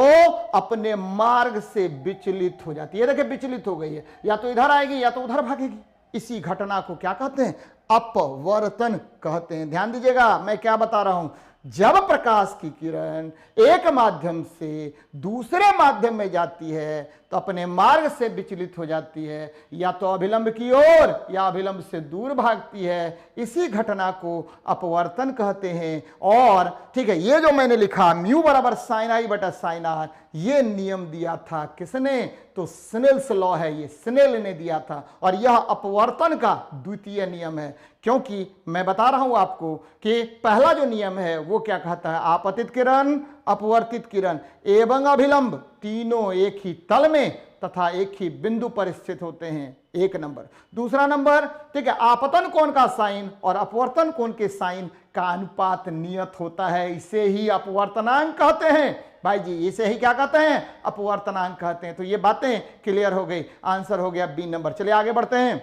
अपने मार्ग से विचलित हो जाती है। देखिए विचलित हो गई है, या तो इधर आएगी या तो उधर भागेगी। इसी घटना को क्या कहते हैं, अपवर्तन कहते हैं। ध्यान दीजिएगा मैं क्या बता रहा हूं, जब प्रकाश की किरण एक माध्यम से दूसरे माध्यम में जाती है तो अपने मार्ग से विचलित हो जाती है, या तो अभिलंब की ओर या अभिलंब से दूर भागती है। इसी घटना को अपवर्तन कहते हैं। और ठीक है, ये जो मैंने लिखा म्यू बराबर साइन आई बटा साइन आर, ये नियम दिया था किसने, तो स्नेल्स लॉ है, ये स्नेल ने दिया था। और यह अपवर्तन का द्वितीय नियम है, क्योंकि मैं बता रहा हूं आपको कि पहला जो नियम है वो क्या कहता है, आपतित किरण, अपवर्तित किरण एवं अभिलंब तीनों एक ही तल में तथा एक ही बिंदु पर स्थित होते हैं, एक नंबर। दूसरा नंबर, ठीक है, आपतन कोण का साइन और अपवर्तन कोण के साइन का अनुपात नियत होता है, इसे ही अपवर्तनांक कहते हैं भाई जी, इसे ही क्या कहते हैं, अपवर्तनांक कहते हैं। तो ये बातें क्लियर हो गई, आंसर हो गया बी नंबर। चलिए आगे बढ़ते हैं,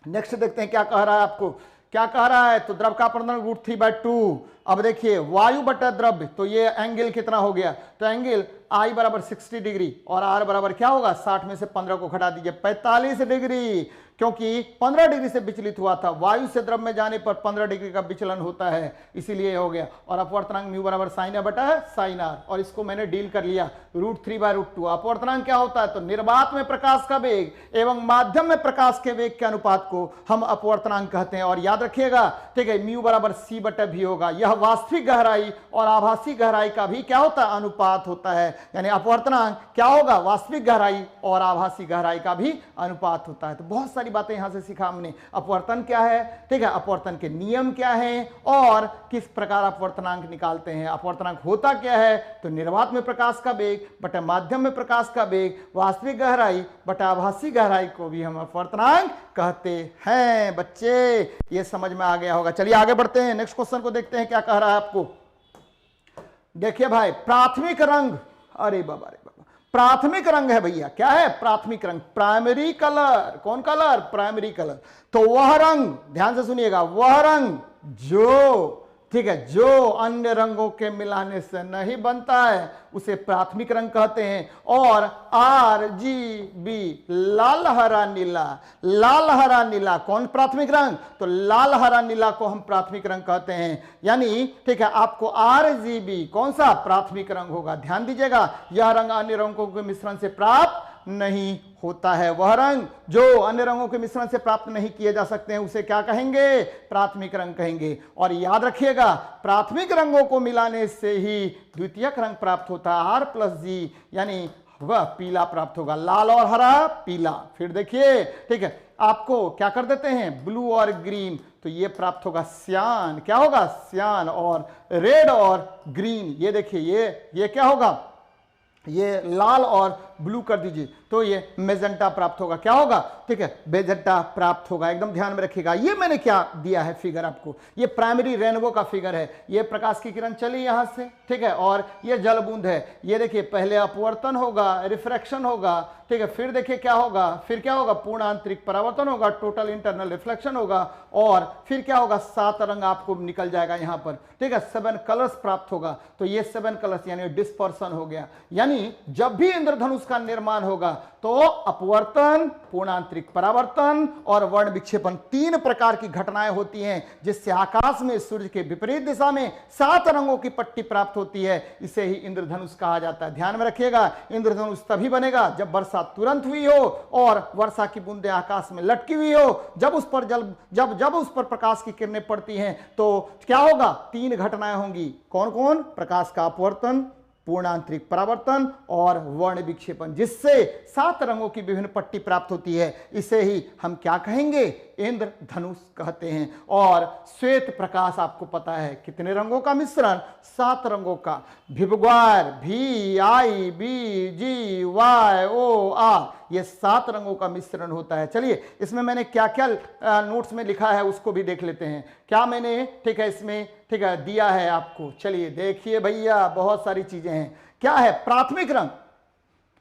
नेक्स्ट देखते हैं क्या कह रहा है आपको, क्या कह रहा है, तो द्रव का अपवर्तन √3/2। अब देखिए वायु बटा द्रव्य, तो ये एंगल कितना हो गया, तो एंगल आई बराबर 60 डिग्री और आर बराबर क्या होगा, 60 में से 15 को घटा दीजिए 45 डिग्री, क्योंकि 15 डिग्री से विचलित हुआ था। वायु से द्रव में जाने पर 15 डिग्री का विचलन होता है, इसीलिए हो गया। और अपवर्तनांक म्यू बराबर साइन ए बटा साइन आर, और इसको मैंने डील कर लिया √3/2। अपवर्तनांक क्या होता है, तो निर्वात में प्रकाश का वेग एवं माध्यम में प्रकाश के वेग के अनुपात को हम अपवर्तनांक कहते हैं। और याद रखिएगा, ठीक है, म्यू बराबर सी बटा भी होगा। यह वास्तविक गहराई और आभासी गहराई का भी क्या होता है, अनुपात होता है। यानी अपवर्तनांक क्या होगा, वास्तविक गहराई और आभासी गहराई का भी अनुपात होता है। तो बहुत सारी बातें यहां से सीखा हमने, अपवर्तन क्या है, ठीक है, अपवर्तन के नियम क्या हैं और किस प्रकार अपवर्तनांक निकालते हैं। अपवर्तनांक होता क्या है, तो निर्वात में प्रकाश का वेग बटा माध्यम में प्रकाश का वेग, वास्तविक गहराई बटा आभासी गहराई को भी हम अपवर्तनांक कहते हैं। बच्चे ये समझ में आ गया होगा। चलिए आगे बढ़ते हैं, नेक्स्ट क्वेश्चन को देखते हैं क्या कह रहा है आपको। देखिए भाई, प्राथमिक रंग, अरे बाबा रे बाबा, प्राथमिक रंग है भैया, क्या है, प्राथमिक रंग, प्राइमरी कलर। कौन कलर, प्राइमरी कलर। तो वह रंग, ध्यान से सुनिएगा, वह रंग जो, ठीक है, जो अन्य रंगों के मिलाने से नहीं बनता है उसे प्राथमिक रंग कहते हैं। और RGB, लाल हरा नीला, लाल हरा नीला कौन प्राथमिक रंग, तो लाल हरा नीला को हम प्राथमिक रंग कहते हैं। यानी ठीक है, आपको RGB कौन सा प्राथमिक रंग होगा। ध्यान दीजिएगा, यह रंग अन्य रंगों के मिश्रण से प्राप्त नहीं होता है। वह रंग जो अन्य रंगों के मिश्रण से प्राप्त नहीं किए जा सकते हैं उसे क्या कहेंगे, प्राथमिक रंग कहेंगे। और याद रखिएगा, प्राथमिक रंगों को मिलाने से ही द्वितीयक रंग प्राप्त होता है, R+G, यानी वह पीला प्राप्त होगा, लाल और हरा, पीला। फिर देखिए, ठीक है, आपको क्या कर देते हैं, ब्लू और ग्रीन, तो ये प्राप्त होगा सियान, क्या होगा, सियान। और रेड और ग्रीन, ये देखिए ये क्या होगा, ये लाल और ब्लू कर दीजिए तो ये मेजेंटा प्राप्त होगा, क्या होगा, ठीक है, मेजेंटा प्राप्त होगा। एकदम ध्यान में रखिएगा। ये मैंने क्या दिया है फिगर आपको, ये प्राइमरी रेनबो का फिगर है। ये प्रकाश की किरण चली यहां से, ठीक है, और ये जल बूंद है। ये देखिए पहले अपवर्तन होगा, रिफ्रैक्शन होगा, ठीक है, फिर देखिए क्या होगा, फिर क्या होगा, पूर्ण आंतरिक परावर्तन होगा, टोटल इंटरनल रिफ्लेक्शन होगा, और फिर क्या होगा, 7 रंग आपको निकल जाएगा यहां पर, ठीक है, 7 कलर्स प्राप्त होगा। तो ये 7 कलर्स यानी डिस्पर्सन हो गया। यानी जब भी इंद्रधनुष का निर्माण होगा। तो अपवर्तन, पूर्णांतरिक परावर्तन और वर्ण विक्षेपण, 3 प्रकार की घटनाएं होती हैं जिससे आकाश में सूर्य के विपरीत दिशा में 7 रंगों की पट्टी प्राप्त होती है। इसे ही इंद्रधनुष कहा जाता है। ध्यान में रखिएगा, इंद्रधनुष तभी बनेगा जब वर्षा तुरंत हुई हो और वर्षा की बूंदें आकाश में लटकी हुई हो। जब उस पर जब उस पर प्रकाश की किरणें पड़ती हैं तो क्या होगा? 3 घटनाएं होंगी। कौन कौन? प्रकाश का अपवर्तन, पूर्णांतरिक परावर्तन और वर्ण विक्षेपण, जिससे 7 रंगों की विभिन्न पट्टी प्राप्त होती है। इसे ही हम क्या कहेंगे? इंद्रधनुष कहते हैं। और श्वेत प्रकाश आपको पता है कितने रंगों का मिश्रण? 7 रंगों का। भिबग्वायर, VIBGYOR, ये 7 रंगों का मिश्रण होता है। चलिए इसमें मैंने क्या क्या नोट्स में लिखा है उसको भी देख लेते हैं। क्या मैंने ठीक है इसमें ठीक है दिया है आपको। चलिए देखिए भैया, बहुत सारी चीजें हैं। क्या है? प्राथमिक रंग।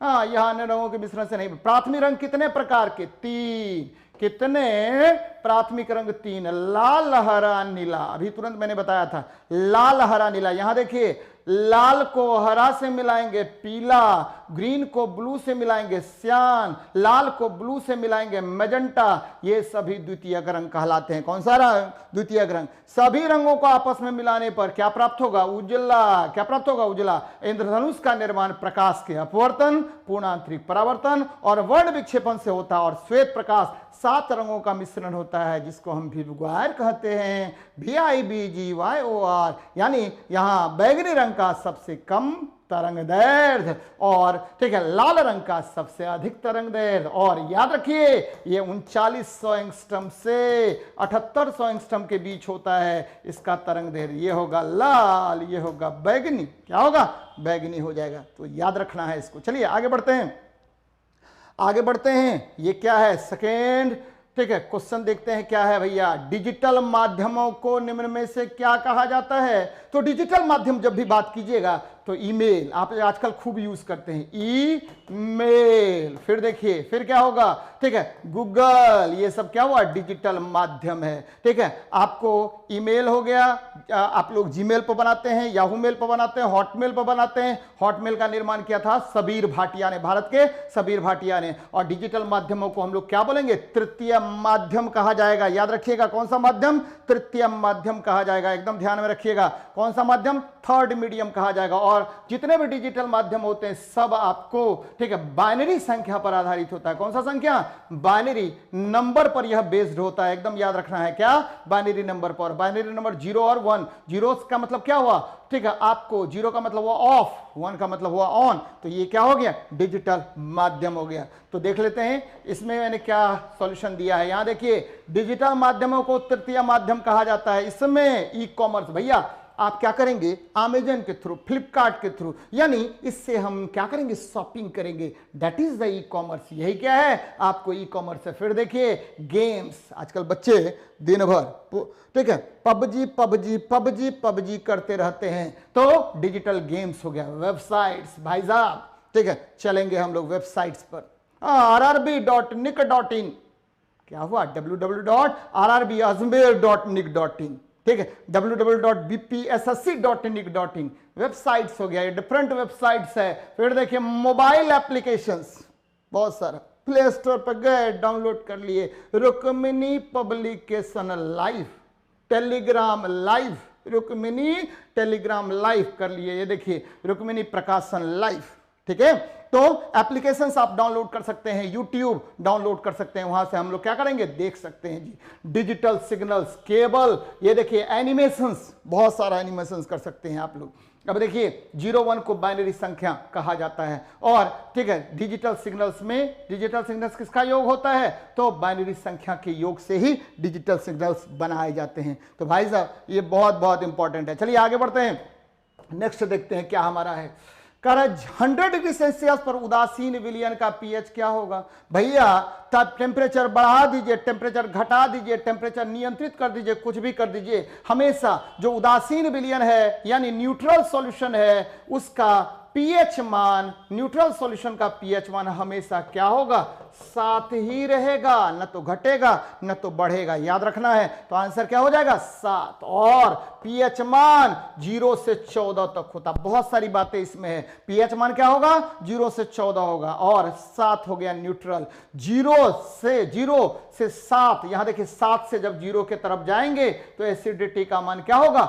हाँ, यहां अन्य रंगों के मिश्रण से नहीं। प्राथमिक रंग कितने प्रकार के? 3। कितने प्राथमिक रंग? 3। लाल, हरा, नीला। अभी तुरंत मैंने बताया था, लाल, हरा, नीला। यहां देखिए, लाल को हरा से मिलाएंगे पीला, ग्रीन को ब्लू से मिलाएंगे सियान, लाल को ब्लू से मिलाएंगे मैजेंटा। ये सभी द्वितीयक रंग कहलाते हैं। कौन सा रंग? द्वितीयक रंग। सभी रंगों को आपस में मिलाने पर क्या प्राप्त होगा? उजला। क्या प्राप्त होगा? उजला। इंद्रधनुष का निर्माण प्रकाश के अपवर्तन, पूर्णांतरिक परावर्तन और वर्ण विक्षेपण से होता है। और श्वेत प्रकाश 7 रंगों का मिश्रण होता है जिसको हम भिबग्वायर कहते हैं। VIBGYOR, यानी यहां बैगनी रंग का सबसे कम तरंग दैर्ध्य और ठीक है लाल रंग का सबसे अधिक तरंग दैर्ध्य। और याद रखिए, ये 3900 एंगस्ट्रम से 7800 एंगस्ट्रम के बीच होता है इसका तरंग दैर्ध्य। ये होगा लाल, ये होगा बैगनी। क्या होगा? बैगनी हो जाएगा। तो याद रखना है इसको। चलिए आगे बढ़ते हैं, आगे बढ़ते हैं। ये क्या है? सेकेंड ठीक है क्वेश्चन देखते हैं। क्या है भैया? डिजिटल माध्यमों को निम्न में से क्या कहा जाता है? तो डिजिटल माध्यम जब भी बात कीजिएगा तो ईमेल आप आजकल खूब यूज करते हैं, ईमेल। फिर देखिए, फिर क्या होगा? ठीक है गूगल। ये सब क्या हुआ? डिजिटल माध्यम है। ठीक है, आपको ईमेल हो गया, आप लोग जीमेल पर बनाते हैं, याहू मेल पर बनाते हैं, हॉटमेल पर बनाते हैं। हॉटमेल का निर्माण किया था सबीर भाटिया ने, भारत के सबीर भाटिया ने। और डिजिटल माध्यमों को हम लोग क्या बोलेंगे? तृतीय माध्यम कहा जाएगा। याद रखिएगा, कौन सा माध्यम? तृतीय माध्यम कहा जाएगा। एकदम ध्यान में रखिएगा, कौन सा माध्यम? थर्ड मीडियम कहा जाएगा। और जितने भी डिजिटल माध्यम होते हैं सब आपको ठीक है बाइनरी संख्या पर आधारित होता है। कौन सा संख्या? बाइनरी नंबर पर यह बेस्ड होता है। एकदम याद रखना है। क्या? बाइनरी नंबर पर। बाइनरी नंबर 0 और 1। 0 का मतलब क्या हुआ? ठीक है आपको 0 का मतलब हुआ ऑफ, 1 का मतलब हुआ ऑन। तो ये क्या हो गया? डिजिटल माध्यम हो गया। तो देख लेते हैं इसमें मैंने क्या सॉल्यूशन दिया है। यहां देखिए, डिजिटल माध्यमों को तृतीय माध्यम कहा जाता है। इसमें ई कॉमर्स, भैया आप क्या करेंगे? अमेजन के थ्रू, फ्लिपकार्ट के थ्रू, यानी इससे हम क्या करेंगे? शॉपिंग करेंगे। That is the e commerce. यही क्या है? आपको ई कॉमर्स है। फिर देखिए गेम्स। आजकल बच्चे दिन भर ठीक है पबजी पबजी पबजी पबजी करते रहते हैं, तो डिजिटल गेम्स हो गया। वेबसाइट्स भाई साहब, ठीक है चलेंगे हम लोग वेबसाइट्स पर। rrb.nic.in। क्या हुआ? www.rrbajmer.nic.in। ठीक है www.bpssc.nic.in। वेबसाइट्स हो गया, ये डिफरेंट वेबसाइट्स है। फिर देखिए मोबाइल एप्लीकेशंस, बहुत सारा प्ले स्टोर पर गए, डाउनलोड कर लिए। Rukmini publication live, Telegram live, Rukmini Telegram live कर लिए। ये देखिए रुक्मिणी प्रकाशन लाइव। ठीक है, तो एप्लीकेशंस आप डाउनलोड कर सकते हैं, यूट्यूब डाउनलोड कर सकते हैं, वहां से हम लोग क्या करेंगे? देख सकते हैं जी। डिजिटल सिग्नल्स, केबल, ये देखिए एनिमेशंस, बहुत सारा एनिमेशंस कर सकते हैं आप लोग। अब देखिए 0-1 को बाइनरी संख्या कहा जाता है। और ठीक है डिजिटल सिग्नल्स में, डिजिटल सिग्नल्स किसका योग होता है? तो बाइनरी संख्या के योग से ही डिजिटल सिग्नल्स बनाए जाते हैं। तो भाई साहब ये बहुत बहुत इंपॉर्टेंट है। चलिए आगे बढ़ते हैं, नेक्स्ट देखते हैं क्या हमारा है। 100 डिग्री सेल्सियस पर उदासीन विलयन का पीएच क्या होगा? भैया तब टेम्परेचर बढ़ा दीजिए, टेम्परेचर घटा दीजिए, टेम्परेचर नियंत्रित कर दीजिए, कुछ भी कर दीजिए, हमेशा जो उदासीन विलयन है यानी न्यूट्रल सॉल्यूशन है उसका पीएच मान, न्यूट्रल सॉल्यूशन का पीएच मान हमेशा क्या होगा, 7 ही रहेगा, न तो घटेगा न तो बढ़ेगा, याद रखना है। तो आंसर क्या हो जाएगा, 7। और पीएच मान 0 से 14 तक होता, बहुत सारी बातें इसमें है। पीएच मान क्या होगा, 0 से 14 होगा, और 7 हो गया न्यूट्रल। 0 से 7, यहां देखिए 7 से जब 0 के तरफ जाएंगे तो एसिडिटी का मान क्या होगा,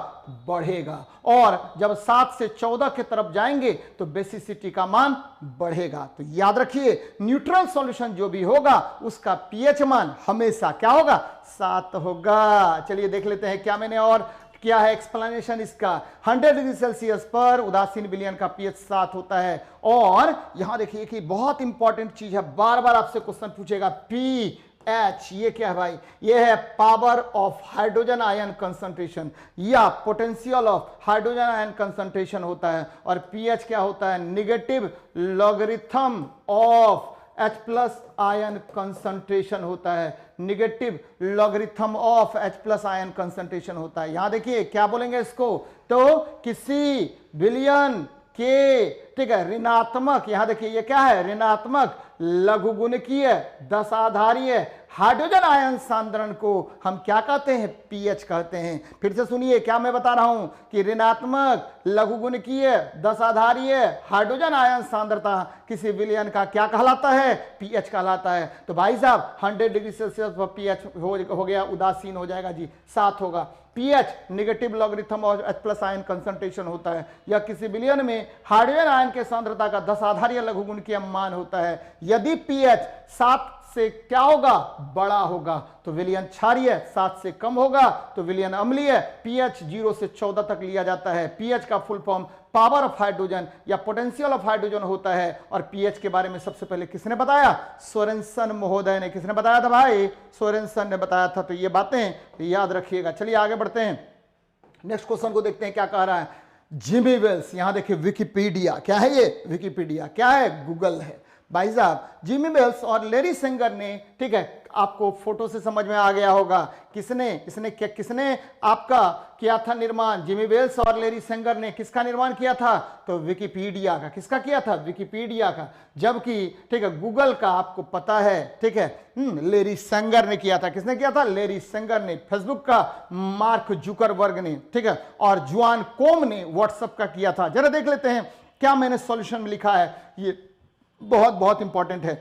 बढ़ेगा, और जब 7 से 14 के तरफ जाएंगे तो बेसिसिटी का मान बढ़ेगा। तो याद रखिए, न्यूट्रल सॉल्यूशन जो भी होगा उसका पीएच मान हमेशा क्या होगा, 7 होगा। चलिए देख लेते हैं क्या मैंने और क्या है एक्सप्लेनेशन इसका। 100 डिग्री सेल्सियस पर उदासीन विलयन का पीएच 7 होता है। और यहां देखिए कि बहुत इंपॉर्टेंट चीज है, बार बार आपसे क्वेश्चन पूछेगा, पीएच ये क्या है भाई, ये है power of hydrogen ion concentration या potential of hydrogen ion concentration होता है। और पीएच क्या होता है, negative logarithm of H plus ion concentration होता है, negative logarithm of H plus ion concentration होता है। यहां देखिए क्या बोलेंगे इसको, तो किसी विलयन के, ठीक है, ऋणात्मक, यहां देखिए ये क्या है, ऋणात्मक लघुगुणकीय दशाधारीय हाइड्रोजन आयन सांद्रण को हम क्या कहते हैं, पीएच कहते हैं। फिर से सुनिए क्या मैं बता रहा हूं कि ऋणात्मक लघुगुणकीय दशाधारीय हाइड्रोजन आयन सांद्रता किसी विलयन का क्या कहलाता है, पीएच कहलाता है। तो भाई साहब 100 डिग्री सेल्सियस पर पीएच हो गया, उदासीन हो जाएगा जी, 7 होगा। पीएच निगेटिव लॉगरिथम और H प्लस आयन कंसंट्रेशन होता है, या किसी विलयन में हाइड्रोजन आयन के सांद्रता का दशाधारीय लघुगुणकीय मान होता है। यदि पीएच 7 से क्या होगा, बड़ा होगा तो विलयन क्षारीय, 7 से कम होगा तो विलयन अम्लीय। पीएच 0 से 14 तक लिया जाता है। पीएच का full form power of hydrogen या पोटेंशियल ऑफ हाइड्रोजन होता है। और पीएच के बारे में सबसे पहले किसने बताया, सोरेनसन महोदय ने। किसने बताया था भाई, सोरेनसन ने बताया था। तो ये बातें याद रखिएगा। चलिए आगे बढ़ते हैं, नेक्स्ट क्वेश्चन को देखते हैं क्या कह रहा है। जिमी वेल्स, यहां देखिए विकिपीडिया, क्या है ये, विकिपीडिया क्या है, गूगल है भाई साहब। जिमी वेल्स और लेरी सेंगर ने, ठीक है, आपको फोटो से समझ में आ गया होगा, किसने आपका किया था निर्माण, जिमी वेल्स और लेरी सेंगर ने किसका निर्माण किया था, तो विकिपीडिया का। किसका किया था, विकिपीडिया का। जबकि ठीक है गूगल का आपको पता है, ठीक है, लेरी सेंगर ने किया था। किसने किया था, लेरी सेंगर ने। फेसबुक का मार्क जुकरबर्ग ने, ठीक है, और जुआन कोम ने व्हाट्सएप का किया था। जरा देख लेते हैं क्या मैंने सॉल्यूशन में लिखा है, ये बहुत बहुत इंपॉर्टेंट है,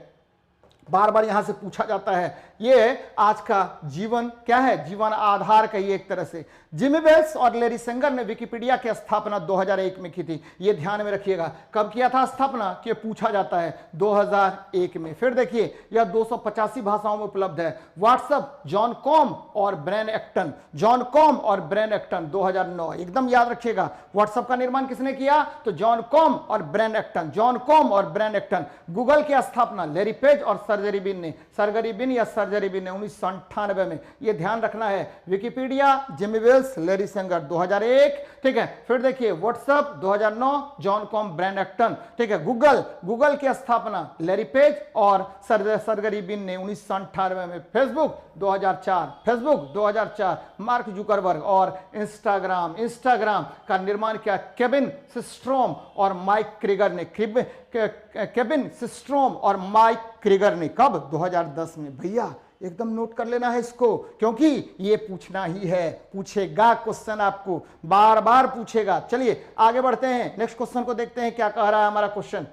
बार बार यहां से पूछा जाता है। ये आज का जीवन क्या है, जीवन आधार का ये एक तरह से। जिमी वेल्स और लेरी सेंगर ने विकिपीडिया की स्थापना 2001 में की थी। ये ध्यान में रखिएगा, कब किया था स्थापना, कि पूछा जाता है 2001 में। फिर देखिए यह 285 भाषाओं में उपलब्ध है। व्हाट्सएप जॉन कॉम और ब्रेन एक्टन, जॉन कॉम और ब्रेन एक्टन 2009, एकदम याद रखिएगा। व्हाट्सएप का निर्माण किसने किया, तो जॉन कॉम और ब्रेन एक्टन, जॉन कॉम और ब्रेन एक्टन। गूगल की स्थापना लेरी पेज और सर्जरी बिन ने, सर्जरी बिन या सर्जरी बिन ने 1998 में। यह ध्यान रखना है। Wikipedia Jimmy Wales Larry Sanger 2001, ठीक है। फिर देखिए WhatsApp 2009 Jan Koum Brian Acton, ठीक है। गूगल की स्थापना लेरी पेज और सर्जरी बिन ने 1998 में। Facebook 2004 mark Zuckerberg. और इंस्टाग्राम का निर्माण किया केविन सिस्ट्रोम और माइक क्रीगर ने, केविन सिस्ट्रोम और माइक क्रीगर ने। कब, 2010 में। भैया एकदम नोट कर लेना है इसको, क्योंकि ये पूछना ही है, पूछेगा क्वेश्चन, आपको बार बार पूछेगा। चलिए आगे बढ़ते हैं, नेक्स्ट क्वेश्चन को देखते हैं क्या कह रहा है हमारा क्वेश्चन।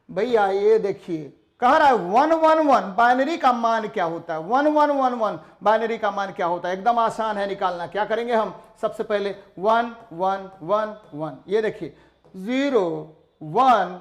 भैया ये देखिए कह रहा है 111 बाइनरी का मान क्या होता है, 1111 बाइनरी का मान क्या होता है। एकदम आसान है निकालना। क्या करेंगे हम, सबसे पहले 1111, ये देखिए 0 1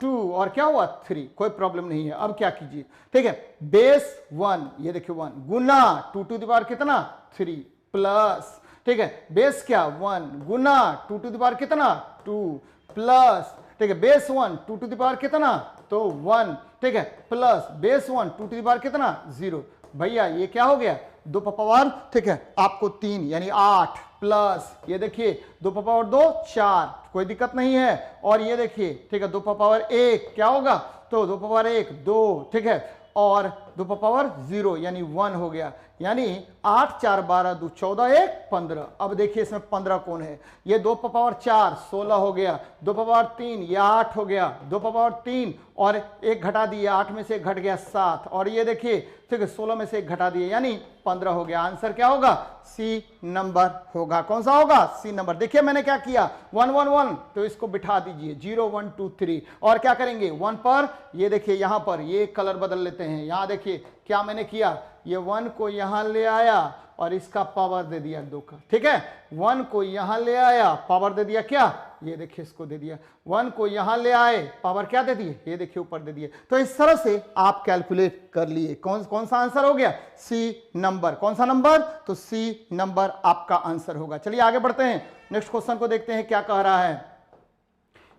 2 और क्या हुआ 3, कोई प्रॉब्लम नहीं है। अब क्या कीजिए, ठीक है, बेस 1, ये देखिए 1 गुना 2 टू द पावर कितना 3 प्लस, ठीक है, बेस क्या 1 गुना 2 टू द पावर कितना 2 प्लस, ठीक है, बेस 1 2 टू द पावर कितना, तो 1, ठीक है, plus base 1 2 to the power कितना 0। भैया ये क्या हो गया 2 पावर, ठीक है, आपको 3 यानी 8 प्लस, ये देखिए 2 पावर 2 4, कोई दिक्कत नहीं है। और ये देखिए, ठीक है, 2 पावर 1 क्या होगा, तो 2 पावर 1 2, ठीक है, और 2 पावर 0 यानी 1 हो गया, यानी 8 4 12 2 14 1 15। अब देखिए इसमें 15 कौन है, ये 2 पावर 4 16 हो गया, 2 पावर 3 ये 8 हो गया, 2 पावर 3 और एक घटा दिए, 8 में से एक घट गया 7, और ये देखिए ठीक है 16 में से एक घटा दिए यानी 15 हो गया। आंसर क्या होगा, सी नंबर होगा। कौन सा होगा, सी नंबर। देखिए मैंने क्या किया, 1 1 1 तो इसको बिठा दीजिए 0 1 2 3 और क्या करेंगे 1 पर, ये देखिए यहां पर ये कलर बदल लेते हैं, यहां देखिए क्या मैंने किया, ये 1 को यहां ले आया और इसका पावर दे दिया 2 का, ठीक है 1 को यहां ले आया पावर दे दिया क्या, ये देखिए इसको दे दिया, 1 को यहां ले आए पावर क्या दे दिए, ये देखिए ऊपर दे दिए। तो इस तरह से आप कैलकुलेट कर लिए। कौन सा आंसर हो गया, सी नंबर। कौन सा नंबर, तो सी नंबर आपका आंसर होगा। चलिए आगे बढ़ते हैं, नेक्स्ट क्वेश्चन को देखते हैं क्या कह रहा है।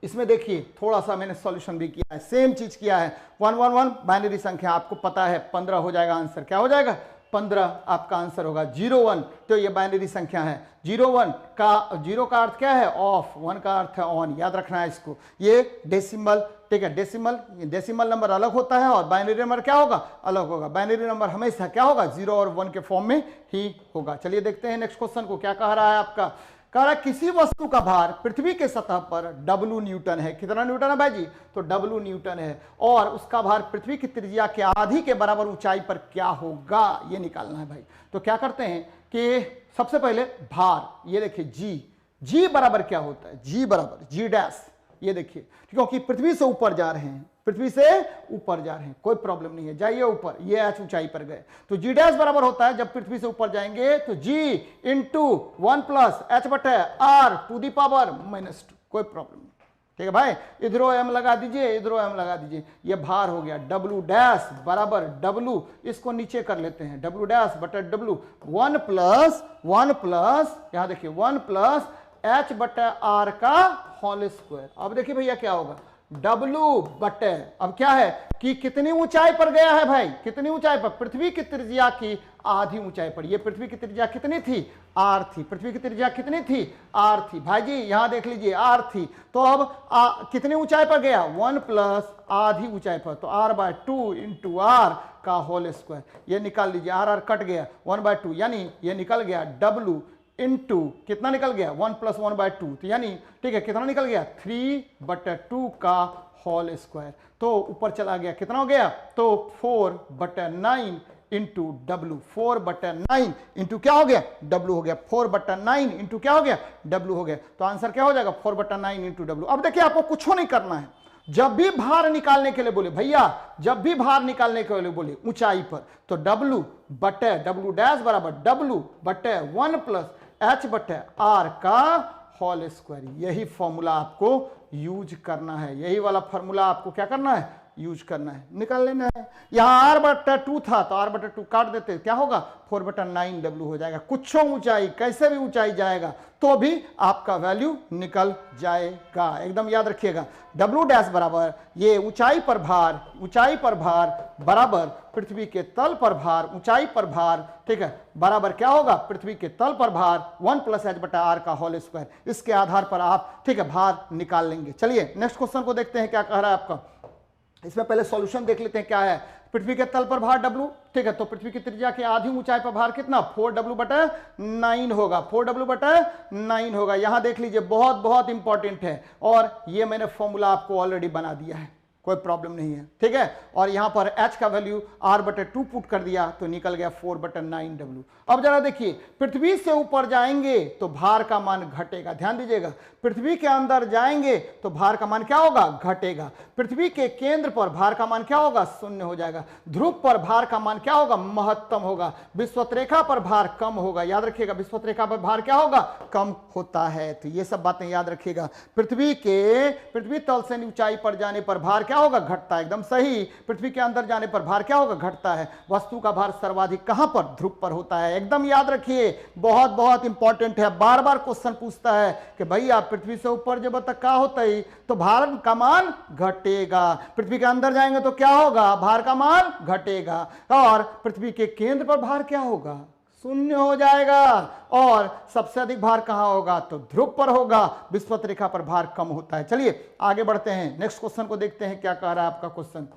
इसमें देखिए थोड़ा सा मैंने सॉल्यूशन भी किया है, सेम चीज किया है। 1 1 1 बाइनरी संख्या आपको पता है 15 हो जाएगा आंसर, क्या हो जाएगा 15 आपका आंसर होगा। 0 1 तो ये बाइनरी संख्या है, 0 1 का 0 का अर्थ क्या है ऑफ, 1 का अर्थ है ऑन, याद रखना है इसको। ये डेसिमल, ठीक है डेसिमल नंबर अलग होता है और बाइनरी नंबर क्या होगा, अलग होगा। बाइनरी नंबर हमेशा क्या होगा 0 और 1 के फॉर्म में ही होगा। चलिए देखते हैं नेक्स्ट क्वेश्चन को क्या कह रहा है आपका। कह रहा है किसी वस्तु का भार पृथ्वी के सतह पर W न्यूटन है। कितना न्यूटन है भाई जी, तो W न्यूटन है, और उसका भार पृथ्वी की त्रिज्या के आधी के बराबर ऊंचाई पर क्या होगा, ये निकालना है भाई। तो क्या करते हैं कि सबसे पहले भार, ये देखिए G बराबर क्या होता है, G बराबर G डैश, ये देखिए क्योंकि पृथ्वी से ऊपर जा रहे हैं, पृथ्वी से ऊपर जा रहे हैं, कोई प्रॉब्लम नहीं है, जाइए ऊपर, ये h ऊंचाई पर गए तो G डैश बराबर होता है, जब पृथ्वी से ऊपर जाएंगे तो G इंटू 1 प्लस h बटे r टू दी पावर -2, कोई प्रॉब्लम नहीं, ठीक है भाई। इधरो m लगा दीजिए, इधरो m लगा दीजिए, ये भार हो गया। W डैश बराबर W, इसको नीचे कर लेते हैं, W डैश बटे W, 1 प्लस यहां देखिए 1 प्लस h बटे r का होल स्क्वायर। अब देखिए भैया क्या होगा, W बटे, अब क्या है कि कितनी ऊंचाई पर गया है भाई, कितनी ऊंचाई पर, पृथ्वी की त्रिज्या की आधी ऊंचाई पर। ये पृथ्वी की त्रिज्या कितनी थी, r थी, पृथ्वी की त्रिज्या कितनी थी, r थी भाई जी, यहां देख लीजिए r थी। तो अब कितनी ऊंचाई पर गया, 1 प्लस आधी ऊंचाई पर, तो r/2 इंटू r का होल स्क्वायर, ये निकाल लीजिए, r कट गया 1/2, यानी ये निकल गया W इंटू कितना निकल गया 1 प्लस 1/2, तो यानी ठीक है कितना निकल गया 3/2 का होल स्क्वायर। तो ऊपर चला गया, कितना हो गया, तो 4/9 इंटू W, 4/9 इंटू क्या हो गया W हो गया, 4/9 इंटू क्या हो गया W हो गया। तो आंसर क्या हो जाएगा 4/9 इंटू W। अब देखिए आपको कुछ नहीं करना है, जब भी भार निकालने के लिए बोले भैया, जब भी भार निकालने के लिए बोले ऊंचाई पर, तो W डैश बराबर W बटे 1 प्लस h बटे r का होल स्क्वायर। यही फॉर्मूला आपको यूज करना है, यही वाला फॉर्मूला आपको क्या करना है, यूज करना है, निकाल लेना है। यहां r/2 था तो r/2 काट देते, क्या होगा 4/9W हो जाएगा। कुछ ऊंचाई, कैसे भी ऊंचाई जाएगा तो भी आपका वैल्यू निकल जाएगा, एकदम याद रखिएगा। W डैश बराबर ये ऊंचाई पर भार बराबर पृथ्वी के तल पर भार, ऊंचाई पर भार, ठीक है, बराबर क्या होगा पृथ्वी के तल पर भार 1 प्लस h बटा r का होल स्क्वायर। इसके आधार पर आप ठीक है भार निकाल लेंगे। चलिए नेक्स्ट क्वेश्चन को देखते हैं क्या कह रहा है आपका। इसमें पहले सॉल्यूशन देख लेते हैं क्या है। पृथ्वी के तल पर भार W, ठीक है, तो पृथ्वी की त्रिज्या की आधी ऊंचाई पर भार कितना 4W बटे 9 होगा, 4W बटे 9 होगा। यहां देख लीजिए बहुत बहुत इंपॉर्टेंट है, और ये मैंने फॉर्मूला आपको ऑलरेडी बना दिया है, कोई प्रॉब्लम नहीं है, ठीक है। और यहां पर h का वैल्यू r/2 पुट कर दिया तो निकल गया 4/9W। अब जरा देखिए, पृथ्वी से ऊपर जाएंगे तो भार का मान घटेगा, ध्यान दीजिएगा, पृथ्वी के अंदर जाएंगे तो भार का मान क्या होगा, घटेगा। पृथ्वी के केंद्र पर भार का मान क्या होगा, 0 हो जाएगा। ध्रुव पर भार का मान क्या होगा, महत्तम होगा। विषुवत रेखा पर भार कम होगा, याद रखिएगा, विषुवत रेखा पर भार क्या होगा, कम होता है। तो ये सब बातें याद रखिएगा। पृथ्वी तल से ऊंचाई पर जाने पर भार क्या होगा, घटता है, एकदम सही। पृथ्वी के अंदर जाने पर भार क्या होगा, घटता है। वस्तु का भार सर्वाधिक कहां पर, ध्रुव पर होता है, एकदम याद रखिए, बहुत बहुत इंपॉर्टेंट है। बार बार क्वेश्चन पूछता है कि भैया पृथ्वी से ऊपर जब तक क्या होता है तो भार का मान घटेगा, पृथ्वी के अंदर जाएंगे तो क्या होगा, भार का मान घटेगा, और पृथ्वी के केंद्र पर भार क्या होगा, 0 हो जाएगा। और सबसे अधिक भार कहां होगा, तो ध्रुव पर होगा। विषुवत रेखा पर भार कम होता है। चलिए आगे बढ़ते हैं, नेक्स्ट क्वेश्चन को देखते हैं क्या कह रहा है आपका क्वेश्चन।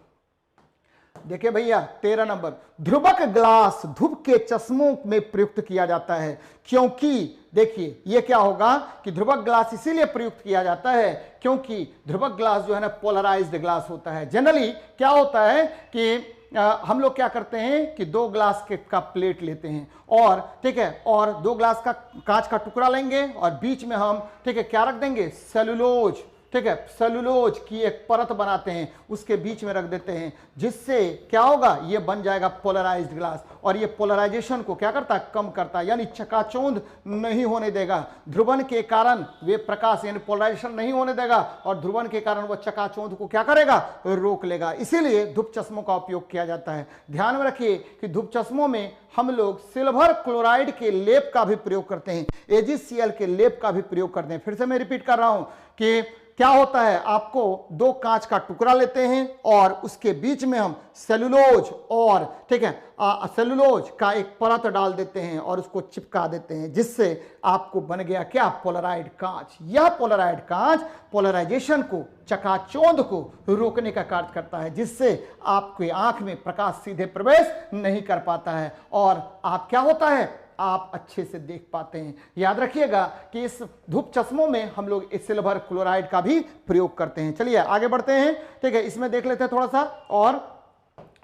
देखिए भैया 13 नंबर, ध्रुवक ग्लास धूप के चश्मों में प्रयुक्त किया जाता है, क्योंकि देखिए ये क्या होगा कि ध्रुवक ग्लास इसीलिए प्रयुक्त किया जाता है क्योंकि ध्रुवक ग्लास जो है ना पोलराइज्ड ग्लास होता है। जनरली क्या होता है कि हम लोग क्या करते हैं कि दो ग्लास के का प्लेट लेते हैं और ठीक है, और दो ग्लास का कांच का टुकड़ा लेंगे और बीच में हम ठीक है क्या रख देंगे, सेलुलोज, ठीक है, सेलुलोज की एक परत बनाते हैं, उसके बीच में रख देते हैं, जिससे क्या होगा, ये बन जाएगा पोलराइज्ड ग्लास। और ये पोलराइजेशन को क्या करता है, कम करता है, यानी चकाचौंध नहीं होने देगा। ध्रुवन के कारण वे प्रकाश यानी पोलराइजेशन नहीं होने देगा और ध्रुवन के कारण वह चकाचौंध को क्या करेगा, रोक लेगा। इसीलिए धूप चश्मों का उपयोग किया जाता है। ध्यान में रखिए कि धूप चश्मों में हम लोग सिल्वर क्लोराइड के लेप का भी प्रयोग करते हैं, AgCl के लेप का भी प्रयोग करते हैं। फिर से मैं रिपीट कर रहा हूं कि क्या होता है, आपको दो कांच का टुकड़ा लेते हैं और उसके बीच में हम सेलुलोज और ठीक है सेलुलोज का एक परत डाल देते हैं और उसको चिपका देते हैं, जिससे आपको बन गया क्या, पोलराइड कांच। यह पोलराइड कांच पोलराइजेशन को, चकाचौंध को रोकने का कार्य करता है, जिससे आपकी आंख में प्रकाश सीधे प्रवेश नहीं कर पाता है और आप क्या होता है, आप अच्छे से देख पाते हैं। याद रखिएगा कि इस धूप चश्मों में हम लोग इस सिल्वर क्लोराइड का भी प्रयोग करते हैं। चलिए आगे बढ़ते हैं, ठीक है, इसमें देख लेते हैं थोड़ा सा और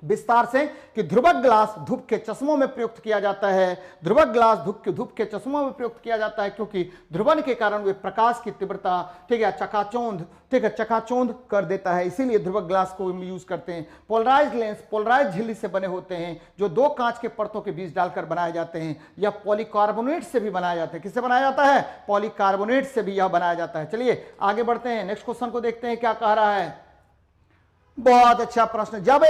विस्तार से कि ध्रुवक ग्लास धूप के चश्मों में प्रयुक्त किया जाता है। ध्रुवक ग्लास धूप के चश्मों में प्रयुक्त किया जाता है क्योंकि ध्रुवन के कारण वे प्रकाश की तीव्रता ठीक है चकाचौंध ठीक है चकाचौंध कर देता है, इसीलिए ध्रुवक ग्लास को हम यूज करते हैं। पोलराइज्ड लेंस पोलराइज्ड झिल्ली से बने होते हैं जो दो कांच के परतों के बीच डालकर बनाए जाते हैं। यह पॉलीकार्बोनेट से भी बनाया जाता है। किससे बनाया जाता है, पॉलीकार्बोनेट से भी यह बनाया जाता है। चलिए आगे बढ़ते हैं, नेक्स्ट क्वेश्चन को देखते हैं क्या कह रहा है। बहुत अच्छा प्रश्न। जब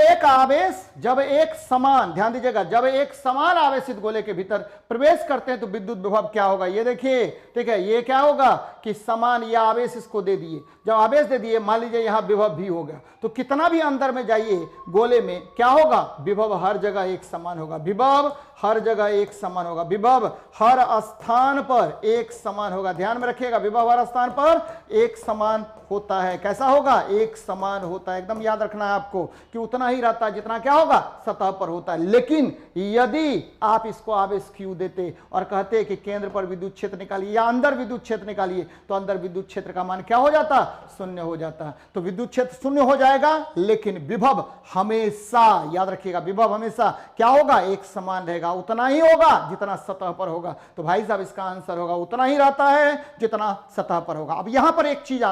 एक समान, ध्यान दीजिएगा, जब एक समान आवेशित गोले के भीतर प्रवेश करते हैं तो विद्युत विभव क्या होगा, ये देखिए, ठीक है, ये क्या होगा कि समान, ये आवेश इसको दे दिए, जब आवेश दे दिए, मान लीजिए यहां विभव भी हो गया, तो कितना भी अंदर में जाइए गोले में क्या होगा, विभव हर जगह एक समान होगा, विभव हर जगह एक समान होगा, विभव हर स्थान पर एक समान होगा। ध्यान में रखिएगा, विभव हर स्थान पर एक समान होता है। कैसा होगा, एक समान होता है। एकदम याद रखना है आपको कि उतना ही रहता है जितना क्या होगा, सतह पर होता है। लेकिन यदि आप इसको आवेश क्यू देते और कहते कि केंद्र पर विद्युत क्षेत्र निकालिए या अंदर विद्युत क्षेत्र निकालिए, तो अंदर विद्युत क्षेत्र का मान क्या हो जाता, शून्य हो जाता। तो विद्युत क्षेत्र शून्य हो जाएगा, लेकिन विभव हमेशा, याद रखिएगा, विभव हमेशा क्या होगा, एक समान रहेगा, उतना ही होगा जितना सतह पर होगा। तो भाई साहब इसका आंसर होगा उतना ही रहता है जितना सतह पर होगा। अब यहां पर एक चीज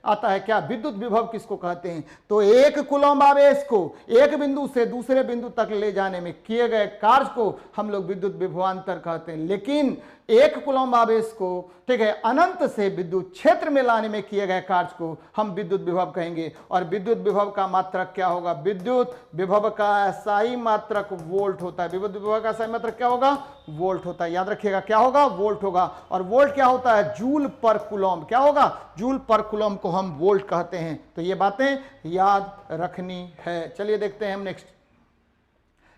आता है क्या, विद्युत विभव किसको कहते हैं, तो एक कूलम्ब आवेश को एक बिंदु से दूसरे बिंदु तक ले जाने में किए गए कार्य को हम लोग विद्युत विभवांतर कहते हैं। लेकिन एक कूलम्ब आवेश को ठीक है अनंत से विद्युत क्षेत्र में लाने में किए गए कार्य को हम विद्युत विभव कहेंगे। और विद्युत विभव का मात्रक क्या होगा, विद्युत विभव का SI मात्रक वोल्ट होता है। विद्युत विभव का SI मात्रक क्या होगा, वोल्ट होता है। याद रखिएगा क्या होगा, वोल्ट होगा। और वोल्ट क्या होता है, जूल पर कूलम्ब, क्या होगा, जूल पर कूलम्ब को हम वोल्ट कहते हैं। तो ये बातें याद रखनी है। चलिए देखते हैं हम नेक्स्ट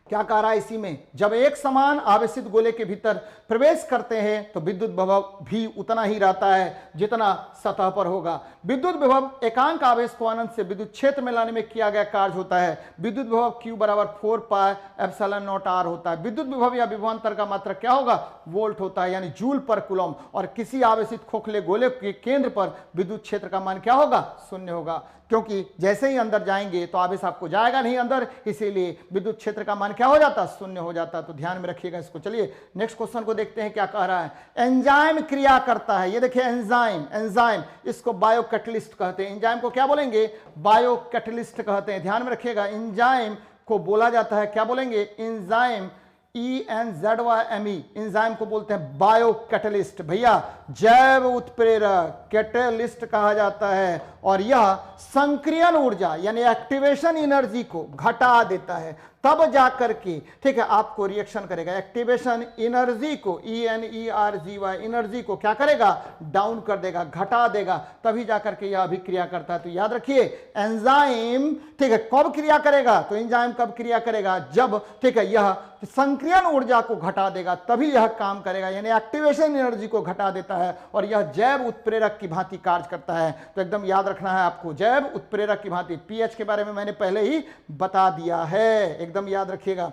क्या कह रहा है इसी में। जब एक समान आवेशित गोले के भीतर प्रवेश करते हैं तो विद्युत विभव भी उतना ही रहता है जितना सतह पर होगा। विद्युत विभव एकांक आवेश को अनंत से विद्युत क्षेत्र में लाने में किया गया कार्य होता है। विद्युत विभव Q बराबर 4πε0r होता है। विद्युत विभव या विभवांतर का मात्रक क्या होगा, वोल्ट होता है, यानी जूल पर कूलम्ब। और किसी आवेशित खोखले गोले के केंद्र पर विद्युत क्षेत्र का मान क्या होगा, शून्य होगा, क्योंकि जैसे ही अंदर जाएंगे तो आवेश आपको जाएगा नहीं अंदर, इसीलिए विद्युत क्षेत्र का मान क्या हो जाता, शून्य हो जाता। तो ध्यान में रखिएगा इसको। चलिए नेक्स्ट क्वेश्चन को देखते हैं क्या कह रहा है। एंजाइम क्रिया करता है, ये देखिए एंजाइम इसको बायो कैटलिस्ट कहते हैं। एंजाइम को क्या बोलेंगे, बायो कैटलिस्ट कहते हैं। ध्यान में रखिएगा, एंजाइम को बोला जाता है, क्या बोलेंगे, एंजाइम ENZYME, एंजाइम को बोलते हैं बायो कैटलिस्ट। भैया जैव उत्प्रेरक कैटलिस्ट कहा जाता है और यह संक्रियन ऊर्जा यानी एक्टिवेशन एनर्जी को घटा देता है। तब जाकर के, ठीक है, आपको रिएक्शन करेगा। एक्टिवेशन एनर्जी को, ENERGY, एनर्जी को क्या करेगा, डाउन कर देगा, घटा देगा, तभी जाकर के यह अभिक्रिया करता है। तो याद रखिए एंजाइम, ठीक है, कब क्रिया करेगा, तो एंजाइम कब क्रिया करेगा, जब, ठीक है, यह संक्रियण ऊर्जा को घटा देगा तभी यह काम करेगा, यानी एक्टिवेशन एनर्जी को घटा देता है और यह जैव उत्प्रेरक की भांति कार्य करता है। तो एकदम याद रखना है आपको, जैव उत्प्रेरक की भांति। पीएच के बारे में मैंने पहले ही बता दिया है, एकदम याद रखिएगा।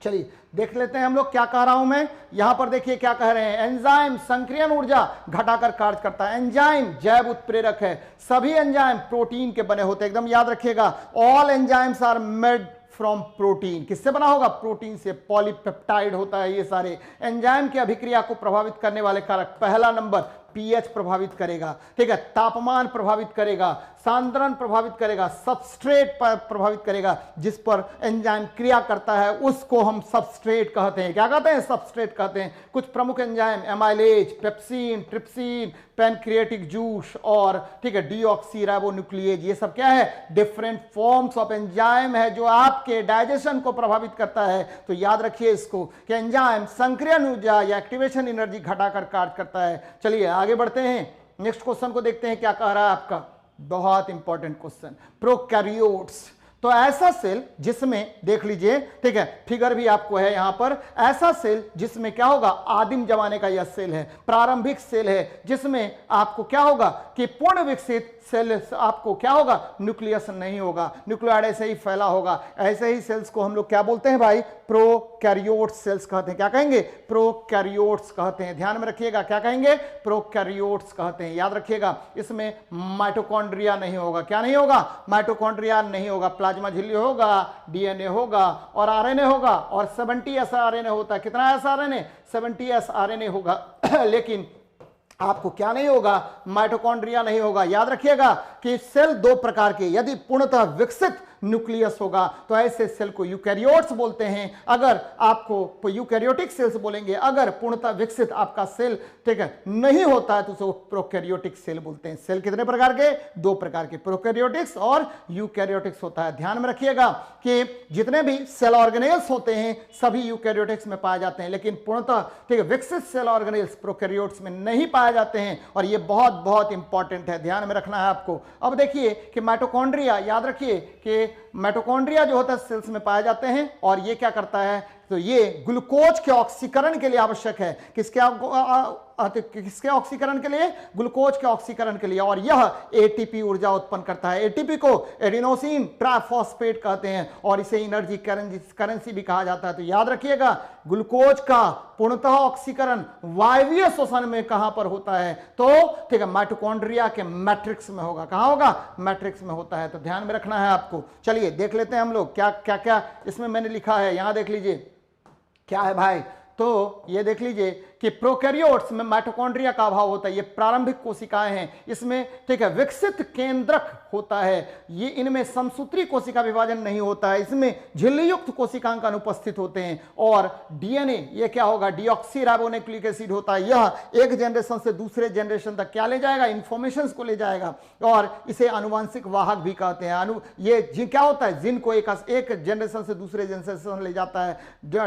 चलिए देख लेते हैं हम लोग क्या कह रहा हूं मैं। यहां पर देखिए क्या कह रहे हैं, एंजाइम संक्रियण ऊर्जा घटाकर कार्य करता है। एंजाइम जैव उत्प्रेरक है, सभी एंजाइम प्रोटीन के बने होते हैं, एकदम याद रखिएगा। All enzymes are made from protein, किससे बना होगा, प्रोटीन से। पॉलीपेप्टाइड होता है ये सारे। एंजाइम की अभिक्रिया को प्रभावित करने वाले कारक, पहला नंबर पीएच प्रभावित करेगा, ठीक है, तापमान प्रभावित करेगा, सांद्रण प्रभावित करेगा, सबस्ट्रेट प्रभावित करेगा। जिस पर एंजाइम क्रिया करता है उसको हम सबस्ट्रेट कहते हैं। क्या कहते हैं, सबस्ट्रेट कहते हैं। कुछ प्रमुख enzyme amylase, pepsin, trypsin, pancreatic juice और, ठीक है, डीऑक्सीराइबोन्यूक्लिएज, ये सब क्या है, डिफरेंट फॉर्म्स ऑफ एंजाइम है जो आपके डाइजेशन को प्रभावित करता है। तो याद रखिए इसको कि एंजाइम संक्रियण ऊर्जा या एक्टिवेशन एनर्जी घटाकर कार्य करता है। चलिए आगे बढ़ते हैं, नेक्स्ट क्वेश्चन को देखते हैं क्या कह रहा है आपका, बहुत इंपॉर्टेंट क्वेश्चन। प्रोकैरियोट्स, तो ऐसा सेल जिसमें, देख लीजिए, ठीक है, फिगर भी आपको है यहां पर, ऐसा सेल जिसमें क्या होगा, आदिम जमाने का यह सेल है, प्रारंभिक सेल है, जिसमें आपको क्या होगा कि पूर्ण विकसित सेल, आपको क्या होगा, न्यूक्लियस नहीं होगा, न्यूक्लियोइड ऐसे ही फैला होगा। ऐसे ही सेल्स को हम लोग क्या बोलते हैं भाई, प्रोकैरियोट्स सेल्स कहते हैं। क्या कहेंगे, प्रोकैरियोट्स कहते हैं। ध्यान में रखिएगा, क्या कहेंगे, प्रोकैरियोट्स कहते हैं, याद रखिएगा। इसमें माइटोकॉन्ड्रिया नहीं होगा, क्या नहीं होगा, माइटोकॉन्ड्रिया नहीं होगा, प्लाज्मा झिल्ली होगा, डीएनए होगा और आरएनए होगा, और 70s आरएनए होता है। कितना एस आरएनए, 70s आरएनए होगा। लेकिन आपको क्या नहीं होगा, माइटोकॉन्ड्रिया नहीं होगा। याद रखिएगा कि सेल दो प्रकार के, यदि पूर्णतः विकसित न्यूक्लियस होगा तो ऐसे सेल को यूकैरियोट्स बोलते हैं। अगर आपको यूकैरियोटिक सेल्स बोलेंगे, अगर पूर्णतः विकसित आपका सेल, ठीक है, नहीं होता है तो उसको प्रोकैरियोटिक सेल बोलते हैं। सेल कितने प्रकार के, दो प्रकार के, प्रोकैरियोटिक्स और यूकैरियोटिक्स होता है। ध्यान में रखिएगा कि जितने भी सेल ऑर्गेनेल्स होते हैं सभी यूकैरियोटिक्स में पाए जाते हैं, लेकिन पूर्णतः, ठीक है, विकसित सेल ऑर्गेनेल्स प्रोकैरियोट्स में नहीं पाए जाते हैं, और ये बहुत बहुत इंपॉर्टेंट है, ध्यान में रखना है आपको। अब देखिए कि माइटोकॉन्ड्रिया, याद रखिए कि माइटोकॉन्ड्रिया जो होता है सेल्स में पाए जाते हैं, और ये क्या करता है, तो ये ग्लूकोज के ऑक्सीकरण के लिए आवश्यक है। किसके ऑक्सीकरण के लिए, ग्लूकोज के ऑक्सीकरण के लिए, और यह एटीपी ऊर्जा उत्पन्न करता है। एटीपी को एडिनोसिन ट्राइफॉस्फेट कहते हैं, और इसे एनर्जी करेंसी भी कहा जाता है। तो याद रखिएगा ग्लूकोज का पूर्णतः ऑक्सीकरण वायवीय श्वसन में कहां पर होता है, तो ठीक है, माइटोकॉन्ड्रिया के मैट्रिक्स में होगा। कहां होगा, मैट्रिक्स में होता है। तो ध्यान में रखना है आपको। चलिए देख लेते हैं हम लोग क्या क्या क्या इसमें मैंने लिखा है, यहां देख लीजिए क्या है भाई। तो ये देख लीजिए कि प्रोकैरियोट्स में माइटोकॉन्ड्रिया का अभाव होता है। ये प्रारंभिक कोशिकाएं हैं, इसमें, ठीक है, विकसित केंद्रक होता है। ये इनमें समसूत्री कोशिका विभाजन नहीं होता है, इसमें झिल्ली युक्त कोशिकांक अनुपस्थित होते हैं। और डीएनए, ये क्या होगा, डीऑक्सीराइबोन्यूक्लिक एसिड होता है। यह एक जनरेशन से दूसरे जनरेशन तक क्या ले जाएगा, इंफॉर्मेशन को ले जाएगा, और इसे आनुवंशिक वाहक भी कहते हैं। ये क्या होता है, जिन को एक जनरेशन से दूसरे जनरेशन ले जाता है।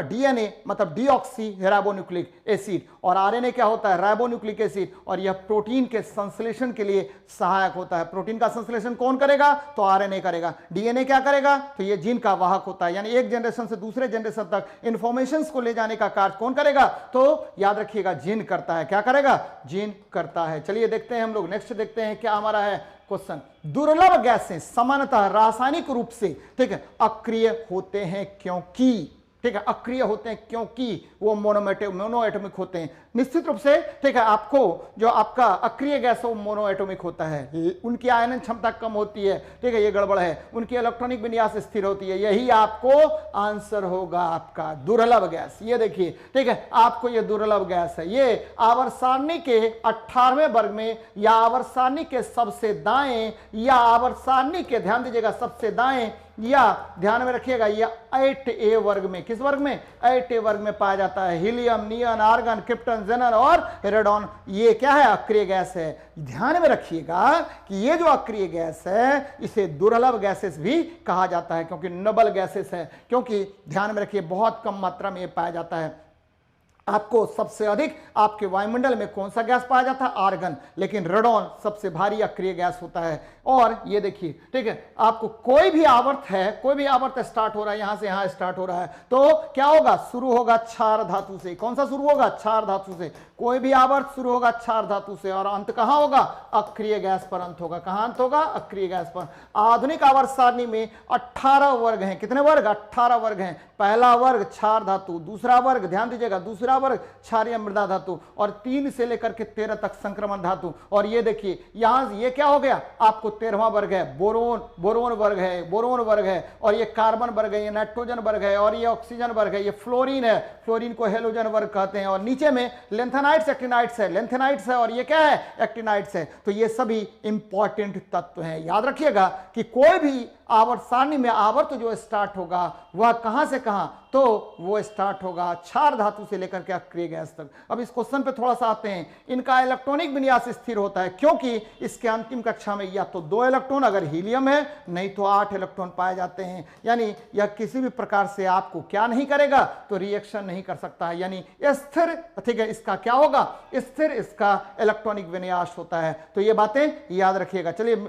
डीएनए मतलब डीऑक्सीराइबोन्यूक्लिक एसिड, और आरएनए क्या होता है, राइबोन्यूक्लिक एसिड, और यह प्रोटीन के संश्लेषण के लिए सहायक होता है। प्रोटीन का संश्लेषण कौन करेगा, तो आरएनए करेगा। डीएनए क्या करेगा, तो यह जीन का वाहक होता है, यानी एक जनरेशन से दूसरे जनरेशन तक इंफॉर्मेशंस को ले जाने का कार्य कौन करेगा, तो याद रखिएगा जीन करता है। क्या करेगा, जीन करता है। चलिए देखते हैं हम लोग, नेक्स्ट देखते हैं क्या हमारा है क्वेश्चन। दुर्लभ गैसें सामान्यतः रासायनिक रूप से, ठीक है, अक्रिय होते हैं क्योंकि, ठीक है, अक्रिय होते हैं क्योंकि वो मोनोएटॉमिक होते हैं। निश्चित रूप से, ठीक है, आपको जो आपका अक्रिय गैस है वो मोनोएटॉमिक होता है, उनकी आयनन क्षमता कम होती है, ठीक है, ये गड़बड़ है, उनकी इलेक्ट्रॉनिक विन्यास स्थिर होती है। यही आपको आंसर होगा आपका, दुर्लभ गैस। ये देखिए, ठीक है, आपको ये दुर्लभ गैस है, ये आवर्त सारणी के 18वें वर्ग में, या आवर्त सारणी के सबसे दाएं, या आवर्त सारणी के, ध्यान दीजिएगा, सबसे दाएं या ध्यान में रखिएगा ये 8A वर्ग में, किस वर्ग में? 8A वर्ग में पाया जाता है। हीलियम, नियन, आर्गन, क्रिप्टन, जेनन और रेडॉन, ये क्या है? अक्रिय गैस है। ध्यान में रखिएगा कि ये जो अक्रिय गैस है इसे दुर्लभ गैसेस भी कहा जाता है, क्योंकि नोबल गैसेस है, क्योंकि ध्यान में रखिए बहुत कम मात्रा में ये पाया जाता है। आपको सबसे अधिक आपके वायुमंडल में कौन सा गैस पाया जाता है? आर्गन, लेकिन रेडॉन सबसे भारी अक्रिय गैस होता है। और ये देखिए, ठीक है, आपको कोई भी आवर्त है, कोई भी आवर्त स्टार्ट हो रहा है, यहां से यहां स्टार्ट हो रहा है, तो क्या होगा? शुरू होगा क्षार धातु से। कौन सा शुरू होगा? क्षार धातु से। कोई भी आवर्त शुरू होगा क्षार धातु से और अंत कहां होगा? अक्रिय गैस पर अंत होगा। कहां अंत होगा? अक्रिय गैस पर। आधुनिक आवर्त सारणी में 18 वर्ग हैं। कितने वर्ग? 18 वर्ग हैं। पहला वर्ग क्षार धातु, दूसरा वर्ग, ध्यान दीजिएगा, दूसरा वर्ग क्षारीय मृदा धातु, और 3 से लेकर के 13 तक संक्रमण धातु। और ये देखिए यहां ये क्या हो गया? आपको 13वां वर्ग है बोरोन, बोरोन वर्ग है, बोरोन वर्ग है, और ये कार्बन वर्ग है, ये नाइट्रोजन वर्ग है, और ये ऑक्सीजन वर्ग है, ये फ्लोरीन है, फ्लोरीन को हेलोजन वर्ग कहते हैं। और नीचे में लेंथेनाइट्स, एक्टिनाइट्स है, लेंथेनाइट्स है, और ये क्या है? एक्टिनाइट्स है। तो ये सभी इंपॉर्टेंट तत्व हैं। याद रखिएगा कि कोई भी आवर्त सारणी में आवर्त जो स्टार्ट होगा वह कहां से कहां? तो वो स्टार्ट होगा क्षार धातु से लेकर के अक्रिय गैस तक। अब इस क्वेश्चन पे थोड़ा सा आते हैं। इनका इलेक्ट्रॉनिक विन्यास स्थिर होता है, क्योंकि इसके अंतिम कक्षा में या तो 2 इलेक्ट्रॉन अगर हीलियम है, नहीं तो 8 इलेक्ट्रॉन पाए जाते हैं। यानी यह किसी भी प्रकार से आपको क्या नहीं करेगा? तो रिएक्शन नहीं कर सकता है, यानी स्थिर, ठीक है, इसका क्या होगा? स्थिर इसका इलेक्ट्रॉनिक विन्यास होता है। तो ये बातें याद रखिएगा। चलिए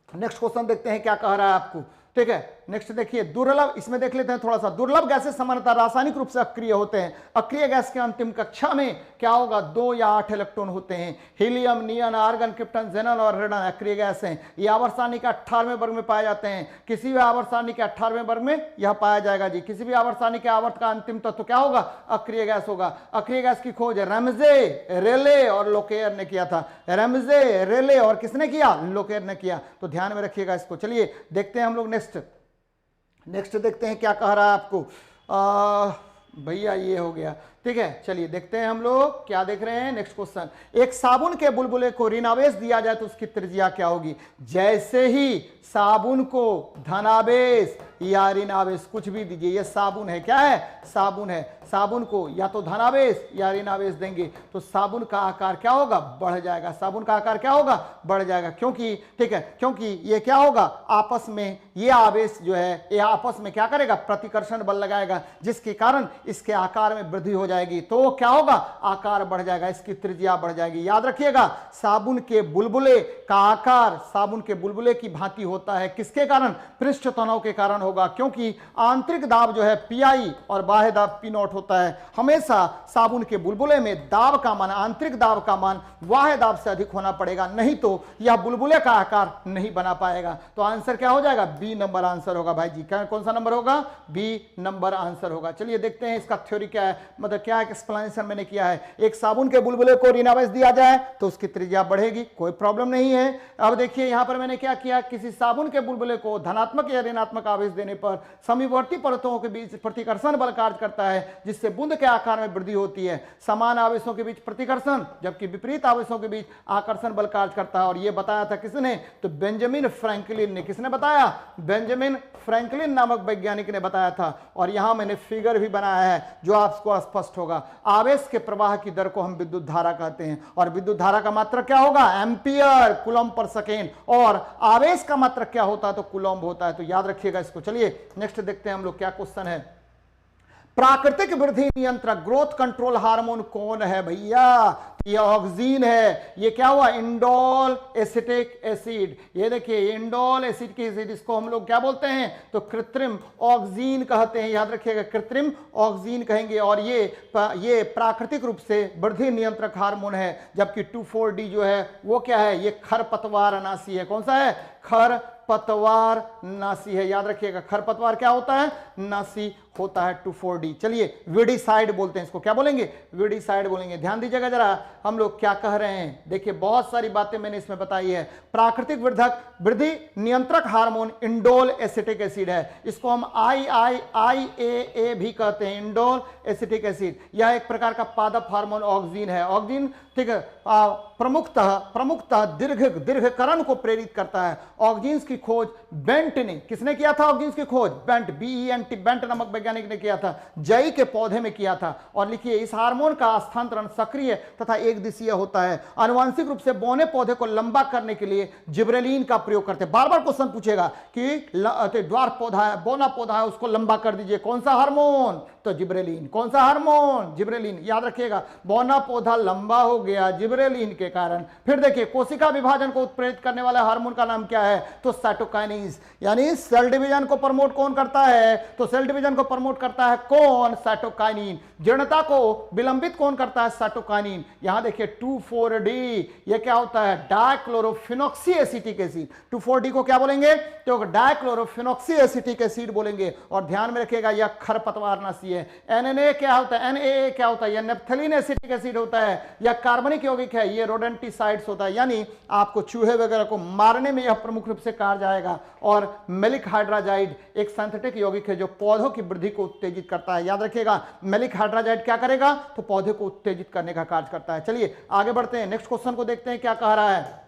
नेक्स्ट क्वेश्चन देखते हैं क्या कह रहा है आपको, ठीक है। नेक्स्ट देखिए दुर्लभ, इसमें देख लेते हैं थोड़ा सा। दुर्लभ गैसें सामान्यतः रासायनिक रूप से अक्रिय होते हैं। अक्रिय गैस के अंतिम कक्षा में क्या होगा? 2 या 8 इलेक्ट्रॉन होते हैं। हीलियम, नियन, आर्गन, क्रिप्टन, जेनन और रेडन अक्रिय गैस हैं। ये आवर्त सारणी के 18वें वर्ग में पाए जाते हैं। किसी भी आवर्त सारणी के 18वें वर्ग में यह पाया जाएगा जी। किसी भी आवर्त सारणी के आवर्त का अंतिम तत्व क्या होगा? अक्रिय गैस होगा। अक्रिय गैस की खोज रैम्जे, रेले और लोकेयर ने किया था। रैम्जे, रेले और किसने किया? लोकेयर ने किया। तो ध्यान में रखिएगा इसको। चलिए देखते हैं हम लोग नेक्स्ट देखते हैं क्या कह रहा है आपको। भैया ये हो गया, ठीक है। चलिए देखते हैं हम लोग क्या देख रहे हैं। नेक्स्ट क्वेश्चन, एक साबुन के बुलबुले को ऋणावेश दिया जाए तो उसकी त्रिज्या क्या होगी? जैसे ही साबुन को धनावेश या ऋणावेश कुछ भी दीजिए, ये साबुन है, क्या है? साबुन है। साबुन को या तो धनावेश या ऋणावेश देंगे तो साबुन का आकार क्या होगा? बढ़ जाएगा। साबुन का आकार क्या होगा? बढ़ जाएगा, क्योंकि, ठीक है, क्योंकि ये क्या होगा? आपस में ये आवेश जो है ये आपस में क्या करेगा? प्रतिकर्षण बल लगाएगा, जिसके कारण इसके आकार में वृद्धि हो जाएगी। तो क्या होगा? आकार बढ़ जाएगा, इसकी त्रिज्या बढ़ जाएगी। याद रखिएगा साबुन के बुलबुले का आकार साबुन के बुलबुले की भांति होता है। किसके कारण? पृष्ठ तनाव के कारण होगा, क्योंकि आंतरिक दाब जो है पीआई और बाह्य दाब पी नॉट होता है। हमेशा साबुन के बुलबुले में दाब का मान, आंतरिक दाब का मान बाह्य दाब से अधिक होना पड़ेगा, नहीं तो यह बुलबुले का आकार नहीं बना पाएगा। तो आंसर क्या हो जाएगा? बी नंबर आंसर होगा भाई जी। क्या, कौन सा नंबर होगा? बी नंबर आंसर होगा। चलिए देखते हैं इसका थ्योरी क्या है, मतलब क्या एक्सप्लेनेशन मैंने किया है। एक साबुन के बुलबुले को ऋणावेश दिया जाए तो उसकी त्रिज्या बढ़ेगी, कोई प्रॉब्लम नहीं है। अब देखिए यहां पर मैंने क्या किया, किसी साबुन के बुलबुले को धनात्मक या ऋणात्मक आवेश देने पर समीपवर्ती परतों के बीच प्रतिकर्षण बल कार्य करता है, जिससे बूंद के आकार में वृद्धि होती है। समान आवेशों के बीच प्रतिकर्षण, जबकि विपरीत आवेशों के बीच आकर्षण बल कार्य करता है। और यह बताया था किसने? तो बेंजामिन फ्रैंकलिन ने। किसने बताया? बेंजामिन फ्रैंकलिन नामक वैज्ञानिक ने बताया था। और यहां मैंने फिगर भी बनाया है जो आपको स्पष्ट होगा। आवेश के प्रवाह की दर को हम विद्युत धारा कहते हैं, और विद्युत धारा का मात्रक क्या होगा? एम्पियर कूलम्ब पर सेकेंड। और आवेश का मात्रक क्या होता है? तो कूलम्ब होता है। तो याद रखिएगा इसको। चलिए नेक्स्ट देखते हैं हम लोग क्या क्वेश्चन है। प्राकृतिक वृद्धि नियंत्रक ग्रोथ कंट्रोल हार्मोन कौन है भैया? ये ऑक्सीन है। ये क्या हुआ? Indole acetic acid. ये देखिए इंडोल एसिटिक एसिड, इसको हम लोग क्या बोलते हैं? तो कृत्रिम ऑक्सीन कहते हैं। याद रखिएगा कृत्रिम ऑक्सीन कहेंगे। और ये प्राकृतिक रूप से वृद्धि नियंत्रक हार्मोन है। जबकि 2,4-D जो है वो क्या है? ये खरपतवार नाशी है। कौन सा है? खरपतवार नाशी है। याद रखिएगा खरपतवार क्या होता है? नाशी होता है 2,4-D। चलिए वीडिसाइड बोलते हैं इसको। क्या बोलेंगे? वीडिसाइड बोलेंगे। ध्यान दीजिएगा जरा हम लोग क्या कह रहे हैं। देखिए बहुत सारी बातें मैंने इसमें बताई है। प्राकृतिक वृद्धि नियंत्रक हार्मोन इंडोल एसिटिक एसिड है। इसको हम IAA भी कहते हैं, इंडोल एसिटिक एसिड। यह एक प्रकार का पादप हार्मोन ऑक्सीन है। ऑक्सीन, ठीक है, प्रमुखतः दीर्घकरण को प्रेरित करता है। ऑक्जीन्स की खोज बेंट ने, किसने किया था ऑक्जीन्स की खोज? बेंट, BENT, बेंट नामक वैज्ञानिक ने किया था, जई के पौधे में किया था। और लिखिए इस हार्मोन का स्थानांतरण सक्रिय तथा एक दिशीय होता है। आनुवांशिक रूप से बौने पौधे को लंबा करने के लिए जिब्रेलिन का प्रयोग करते हैं। बार बार क्वेश्चन पूछेगा कि ड्वार्फ पौधा है, बौना पौधा है, उसको लंबा कर दीजिए, कौन सा हार्मोन? तो जिब्रेलिन। कौन सा हार्मोन? जिब्रेलिन। याद रखिएगा, बौना पौधा लंबा हो गया जिब्रेलिन के कारण। फिर देखिए कोशिका विभाजन को उत्प्रेरित करने वाले हार्मोन का नाम क्या है? तो साइटोकाइनेस। यानी सेल डिवीजन को प्रमोट कौन करता है? तो सेल डिवीजन को प्रमोट करता है कौन? साइटोकाइनिन। जीर्णता को विलंबित कौन करता है? साइटोकाइनिन। यहां देखिए 2,4-D, ये क्या होता है? Dichlorophenoxy acetic acid. 2,4-D को क्या बोलेंगे? तो डाइक्लोरोफिनॉक्सी एसिटिक एसिड बोलेंगे। और ध्यान में रखिएगा यह खरपतवारनाशी है। NNA क्या होता है? NAA क्या होता है? यह नेप्थलीन एसिटिक एसिड होता है। यह कार्बनिक यौगिक है, यह रोडेंटिसाइड्स होता है, यानी आपको चूहे वगैरह को मारने में यह प्रमुख रूप से कार्य जाएगा। और मेलिक हाइड्राजाइड एक सिंथेटिक यौगिक है जो पौधों की वृद्धि को उत्तेजित करता है। याद रखिएगा मेलिक हाइड्राजाइड क्या करेगा? तो पौधे को उत्तेजित करने का कार्य करता है। चलिए आगे बढ़ते हैं, नेक्स्ट क्वेश्चन को देखते हैं क्या कह रहा है।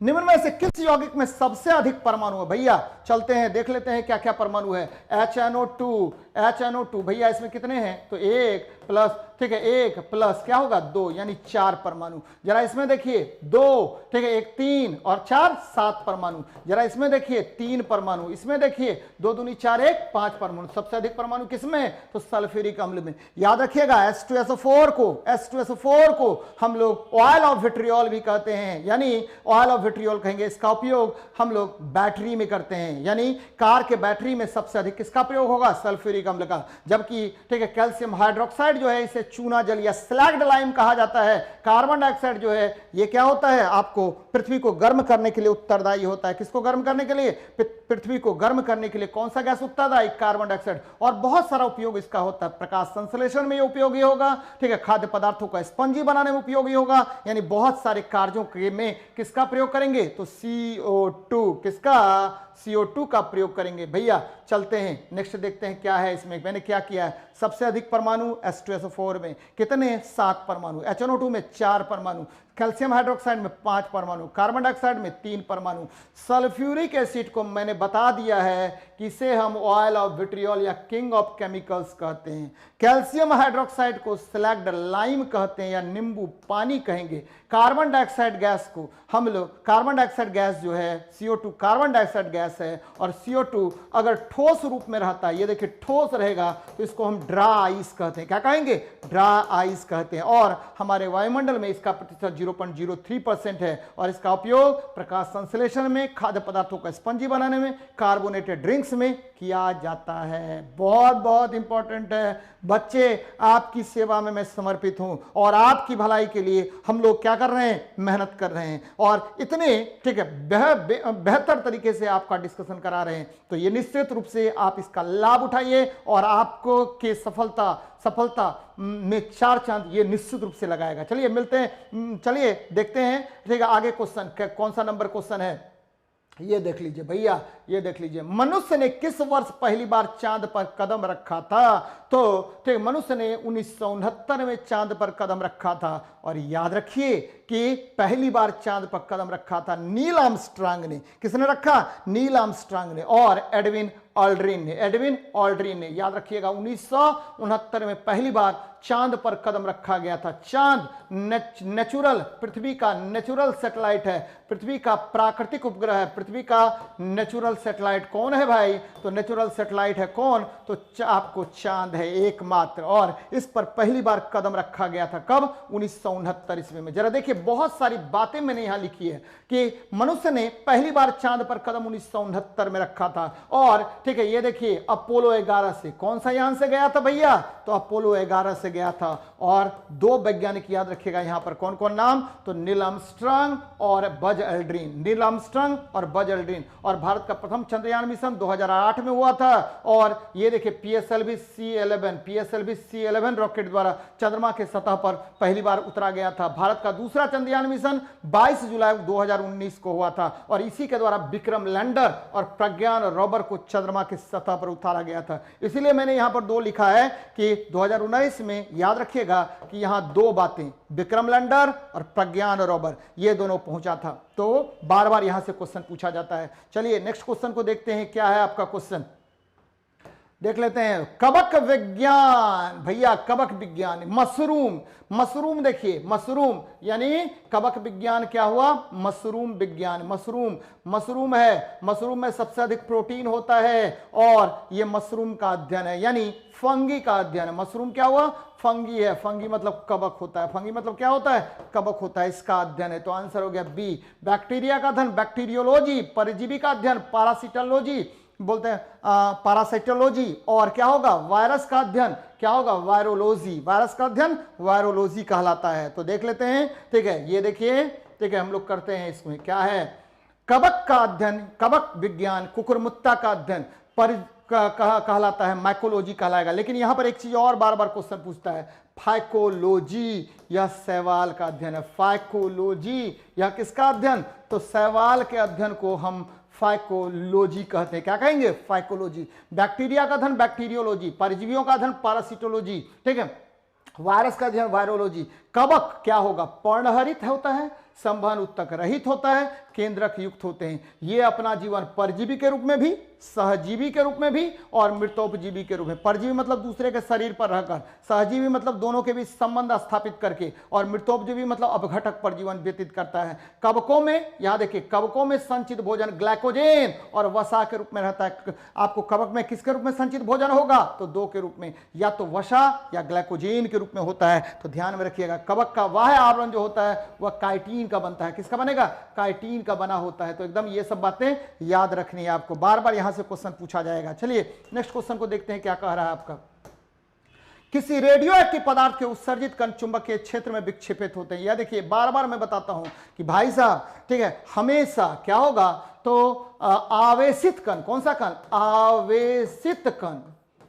निम्न में से किस यौगिक में सबसे अधिक परमाणु है? भैया चलते हैं देख लेते हैं क्या क्या परमाणु है। HNO2 भैया इसमें कितने हैं? तो 1 प्लस, ठीक है, 1 प्लस क्या होगा? 2, यानी 4 परमाणु। जरा इसमें देखिए 2, ठीक है, 1 3 और 4 7 परमाणु। जरा इसमें देखिए 3 परमाणु, इसमें देखिए 2 दूनी 4 1 5 परमाणु। सबसे अधिक परमाणु किसमें? तो सल्फ्यूरिक अम्ल में। याद रखिएगा H2SO4 को हम लोग ऑयल ऑफ विट्रियोल भी कहते हैं, यानी ऑयल ऑफ विट्रियोल कहेंगे। इसका उपयोग हम लोग बैटरी में करते हैं, यानी कार के बैटरी में सबसे अधिक किसका प्रयोग होगा? सल्फ्यूरिक अम्ल का। जबकि ठीक है कैल्शियम हाइड्रोक्साइड जो है इसे चूना जल या स्लैग्ड लाइम कहा जाता है। कार्बन डाइऑक्साइड जो है ये क्या होता है? आपको पृथ्वी को गर्म करने के लिए उत्तरदायी होता है। किसको गर्म करने के लिए? पृथ्वी को गर्म करने के लिए कौन सा गैस उत्तरदायी? Carbon dioxide. और बहुत सारा उपयोग इसका होता है। प्रकाश संश्लेषण में उपयोगी होगा, ठीक है, खाद्य पदार्थों का स्पंजी बनाने में उपयोगी होगा, यानी बहुत सारे कार्यों में किसका प्रयोग करेंगे? तो CO2, किसका? CO2 का प्रयोग करेंगे। भैया चलते हैं नेक्स्ट देखते हैं क्या है इसमें। मैंने क्या किया है? सबसे अधिक परमाणु H2SO4 में कितने? 7 परमाणु। HNO2 में 4 परमाणु, कैल्शियम हाइड्रोक्साइड में 5 परमाणु, कार्बन डाइऑक्साइड में 3 परमाणु। सल्फ्यूरिक एसिड को मैंने बता दिया है कि इसे हम ऑयल ऑफ विट्रियोल या किंग ऑफ केमिकल्स कहते हैं। कैल्शियम हाइड्रोक्साइड को स्लैग्ड लाइम कहते हैं या नींबू पानी कहेंगे। कार्बन डाइऑक्साइड गैस को हम लोग, कार्बन डाइऑक्साइड गैस जो है CO2 कार्बन डाइऑक्साइड गैस है, और CO2 अगर ठोस रूप में रहता है, ये देखिए ठोस रहेगा, तो इसको हम ड्रा आइस कहते हैं। क्या कहेंगे? ड्रा आइस कहते हैं। और हमारे वायुमंडल में इसका प्रतिशत 0.03% है, और इसका उपयोग प्रकाश संश्लेषण में, खाद्य पदार्थों का स्पंजी बनाने में, कार्बोनेटेड ड्रिंक्स में किया जाता है। बहुत बहुत इंपॉर्टेंट है बच्चे, आपकी सेवा में मैं समर्पित हूं और आपकी भलाई के लिए हम लोग क्या कर रहे हैं? मेहनत कर रहे हैं, और इतने ठीक है बेहतर तरीके से आपका डिस्कशन करा रहे हैं। तो ये निश्चित रूप से आप इसका लाभ उठाइए और आपको के सफलता में 4 चांद ये निश्चित रूप से लगाएगा। चलिए मिलते हैं, चलिए देखते हैं, ठीक है, आगे क्वेश्चन कौन सा नंबर क्वेश्चन है ये देख लीजिए भैया, ये देख लीजिए। मनुष्य ने किस वर्ष पहली बार चांद पर कदम रखा था? तो ठीक, मनुष्य ने 1969 में चांद पर कदम रखा था। और याद रखिए कि पहली बार चांद पर कदम रखा था नील आर्मस्ट्रांग ने। किसने रखा? नील आर्मस्ट्रांग ने और एडविन ऑल्ड्रिन ने। याद रखिएगा 1969 में पहली बार चांद पर कदम रखा गया था। चांद नेचुरल, पृथ्वी का नेचुरल सैटेलाइट है, पृथ्वी का प्राकृतिक उपग्रह है। पृथ्वी का नेचुरल सैटेलाइट कौन है भाई? तो नेचुरल सैटेलाइट है कौन? तो आपको चांद है एकमात्र, और इस पर पहली बार कदम रखा गया था कब? 1969 ईस्वी में। जरा देखिए बहुत सारी बातें मैंने यहां लिखी है कि मनुष्य ने पहली बार चांद पर कदम 1969 में रखा था। और ठीक है ये देखिए अपोलो 11 से, कौन सा यान से गया था भैया? तो अपोलो 11 से गया था। और 2 वैज्ञानिक याद रखिएगा यहां पर, कौन कौन नाम? तो नील आर्मस्ट्रांग और बज एल्ड्रिन। नील आर्मस्ट्रांग और बज एल्ड्रिन। और भारत का प्रथम चंद्रयान मिशन 2008 में हुआ था। और ये देखिए PSLV C11 PSLV C11 rocket द्वारा चंद्रमा के सतह पर पहली बार उतरा गया था। भारत का दूसरा चंद्रयान मिशन 22 जुलाई 2019 को हुआ था और इसी के द्वारा विक्रम लैंडर और प्रज्ञान रोवर को चंद्रमा की सतह पर उतारा गया था। इसीलिए मैंने यहां पर 2 लिखा है कि 2019 में याद रखिएगा कि यहां 2 बातें, विक्रम लैंडर और प्रज्ञान रोवर, ये दोनों पहुंचा था। तो बार बार यहां से क्वेश्चन पूछा जाता है। चलिए नेक्स्ट क्वेश्चन को देखते हैं, क्या है आपका क्वेश्चन, देख लेते हैं। कवक विज्ञान, भैया कवक विज्ञान, मशरूम, मशरूम देखिए, मशरूम यानी कवक विज्ञान क्या हुआ, मशरूम विज्ञान। मशरूम, मशरूम है, मशरूम में सबसे अधिक प्रोटीन होता है और यह मशरूम का अध्ययन है, यानी फंगी का अध्ययन है। मशरूम क्या हुआ, फंगी है, फंगी मतलब कवक होता है, फंगी मतलब क्या होता है, कवक होता है, इसका अध्ययन है। तो आंसर हो गया बी। बैक्टीरिया का अध्ययन बैक्टीरियोलॉजी, परजीवी का अध्ययन पैरासिटोलॉजी बोलते हैं, पैरासाइटोलॉजी, और क्या होगा, वायरस का अध्ययन क्या होगा, वायरोलॉजी, वायरस का अध्ययन वायरोलॉजी कहलाता है। तो देख लेते हैं, ठीक है, ये देखिए, ठीक है, हम लोग करते हैं इसमें क्या है, कवक का अध्ययन, कवक विज्ञान, कुकुरमुत्ता का अध्ययन कहलाता है, माइकोलॉजी कहलाएगा। लेकिन यहां पर एक चीज और बार बार क्वेश्चन पूछता है, फाइकोलॉजी, यह शैवाल का अध्ययन है। फाइकोलॉजी, यह किसका अध्ययन, तो शैवाल के अध्ययन को हम फाइकोलॉजी कहते हैं। क्या कहेंगे, फाइकोलॉजी। बैक्टीरिया का अध्ययन बैक्टीरियोलॉजी, परजीवियों का अध्ययन पैरासिटोलॉजी, ठीक है, वायरस का अध्ययन वायरोलॉजी। कवक क्या होगा, पर्णहरित होता है, संवहन उत्तक रहित होता है, केंद्रक युक्त होते हैं। ये अपना जीवन परजीवी के रूप में भी, सहजीवी के रूप में भी और मृतोपजीवी के रूप में। परजीवी मतलब दूसरे के शरीर पर रहकर, सहजीवी मतलब दोनों के बीच संबंध स्थापित करके, और मृतोपजीवी मतलब अपघटक पर जीवन व्यतीत करता है। कवकों में, यहां देखिए, कवकों में संचित भोजन ग्लाइकोजेन और वसा के रूप में रहता है। आपको कवक में किसके रूप में संचित भोजन होगा, तो 2 के रूप में, या तो वसा या ग्लाइकोजेन के रूप में होता है। तो ध्यान में रखिएगा, कवक का वह आवरण जो होता है वह काइटिन का बनता है। किसका बनेगा, काइटिन का बना होता है। तो एकदम ये सब बातें याद रखनी है आपको, बार बार यहां से क्वेश्चन पूछा जाएगा। चलिए नेक्स्ट क्वेश्चन को देखते हैं, क्या कह रहा है आपका। किसी रेडियो एक्टिव पदार्थ के उत्सर्जित कण चुंबकीय क्षेत्र में विक्षेपित होते हैं। यह देखिए, बार बार मैं बताता हूं कि भाई साहब, ठीक है, हमेशा क्या होगा, तो आवेशित कण, कौन सा कण, आवेशित कण,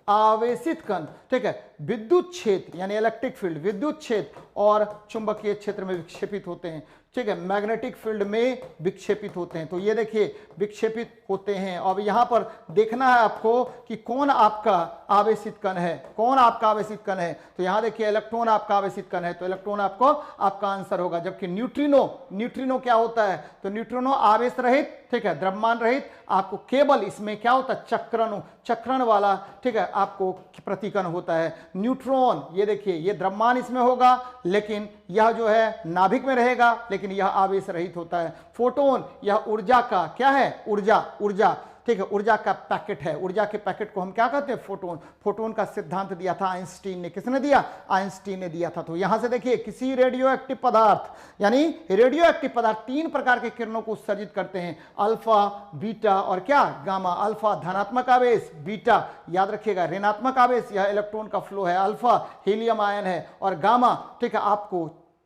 आवेशित कण, ठीक है, विद्युत क्षेत्र यानी इलेक्ट्रिक फील्ड, विद्युत क्षेत्र और चुंबकीय क्षेत्र में विक्षेपित होते हैं, ठीक है, मैग्नेटिक फील्ड में विक्षेपित होते हैं। तो ये देखिए, विक्षेपित होते हैं। अब यहां पर देखना है आपको कि कौन आपका आवेशित कण है, कौन आपका आवेशित कण है। तो यहां देखिए, इलेक्ट्रॉन आपका आवेशित कण है, तो इलेक्ट्रॉन आपको आपका आंसर होगा। जबकि न्यूट्रिनो, न्यूट्रिनो क्या होता है, तो न्यूट्रिनो आवेश रहित, ठीक है, द्रव्यमान रहित, आपको केवल इसमें क्या होता है, चक्रण, चक्रण वाला, ठीक है, आपको प्रतिकण होता है। न्यूट्रॉन, ये देखिए, ये द्रव्यमान इसमें होगा, लेकिन यह जो है नाभिक में रहेगा, लेकिन यह आवेश रहित होता है। फोटोन, यह ऊर्जा का क्या है, ऊर्जा, ऊर्जा, ठीक है, ऊर्जा का पैकेट है। ऊर्जा के पैकेट को हम क्या कहते हैं, फोटोन। फोटोन का सिद्धांत दिया था आइंस्टीन ने। किसने दिया, आइंस्टीन ने दिया था। तो यहां से देखिए, किसी रेडियो एक्टिव पदार्थ, यानी रेडियो एक्टिव पदार्थ 3 प्रकार के किरणों को उत्सर्जित करते हैं, अल्फा, बीटा और क्या, गामा। अल्फा धनात्मक आवेश, बीटा याद रखिएगा ऋणात्मक आवेश, यह इलेक्ट्रॉन का फ्लो है। अल्फा हीलियम आयन है, और गामा, ठीक है, आपको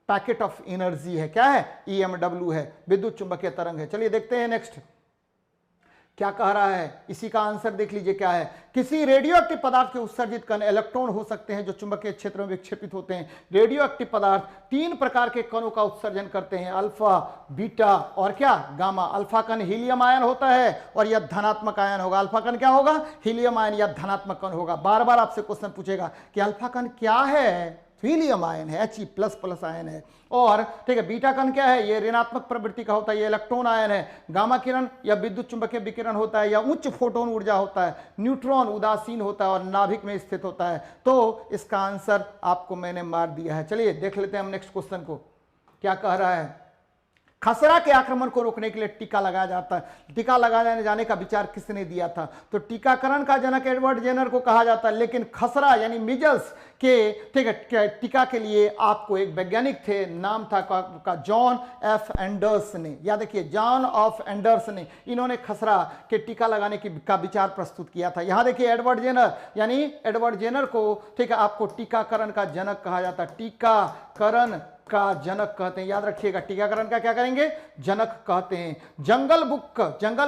पैकेट ऑफ एनर्जी है, क्या है, EMW है, विद्युत चुंबकीय तरंग है। चलिए देखते हैं नेक्स्ट क्या कह रहा है, इसी का आंसर देख लीजिए क्या है। किसी रेडियो एक्टिव पदार्थ के उत्सर्जित कण इलेक्ट्रॉन हो सकते हैं जो चुंबकीय क्षेत्र में विक्षेपित होते हैं। रेडियो एक्टिव पदार्थ 3 प्रकार के कणों का उत्सर्जन करते हैं, अल्फा, बीटा और क्या, गामा। अल्फा कण हीलियम आयन होता है और यह धनात्मक आयन होगा। अल्फा कण क्या होगा, हीलियम आयन या धनात्मक कण होगा। बार बार आपसे क्वेश्चन पूछेगा कि अल्फा कण क्या है, हीलियम आयन है, He++ आयन है। और ठीक है, बीटा कण क्या है, ये ऋणात्मक प्रवृत्ति का होता है, ये इलेक्ट्रॉन आयन है। गामा किरण या विद्युत चुंबकीय विकिरण होता है या उच्च फोटोन ऊर्जा होता है। न्यूट्रॉन उदासीन होता है और नाभिक में स्थित होता है। तो इसका आंसर आपको मैंने मार दिया है। चलिए देख लेते हैं हम नेक्स्ट क्वेश्चन को, क्या कह रहा है। खसरा के आक्रमण को रोकने के लिए टीका लगाया जाता है। टीका लगाने जाने का विचार किसने दिया था, तो टीकाकरण का जनक एडवर्ड जेनर को कहा जाता है। लेकिन खसरा यानी मिजल्स के, ठीक है, टीका के लिए आपको एक वैज्ञानिक थे, नाम था का जॉन एफ एंडर्स ने। याद रखिए, जॉन ऑफ एंडर्स ने, इन्होंने खसरा के टीका लगाने का विचार प्रस्तुत किया था। यहां देखिए, एडवर्ड जेनर, यानी एडवर्ड जेनर को, ठीक है, आपको टीकाकरण का जनक कहा जाता है। टीकाकरण का जनक कहते हैं। याद रखिएगा, टीकाकरण का क्या करेंगे, जनक कहते हैं। जंगल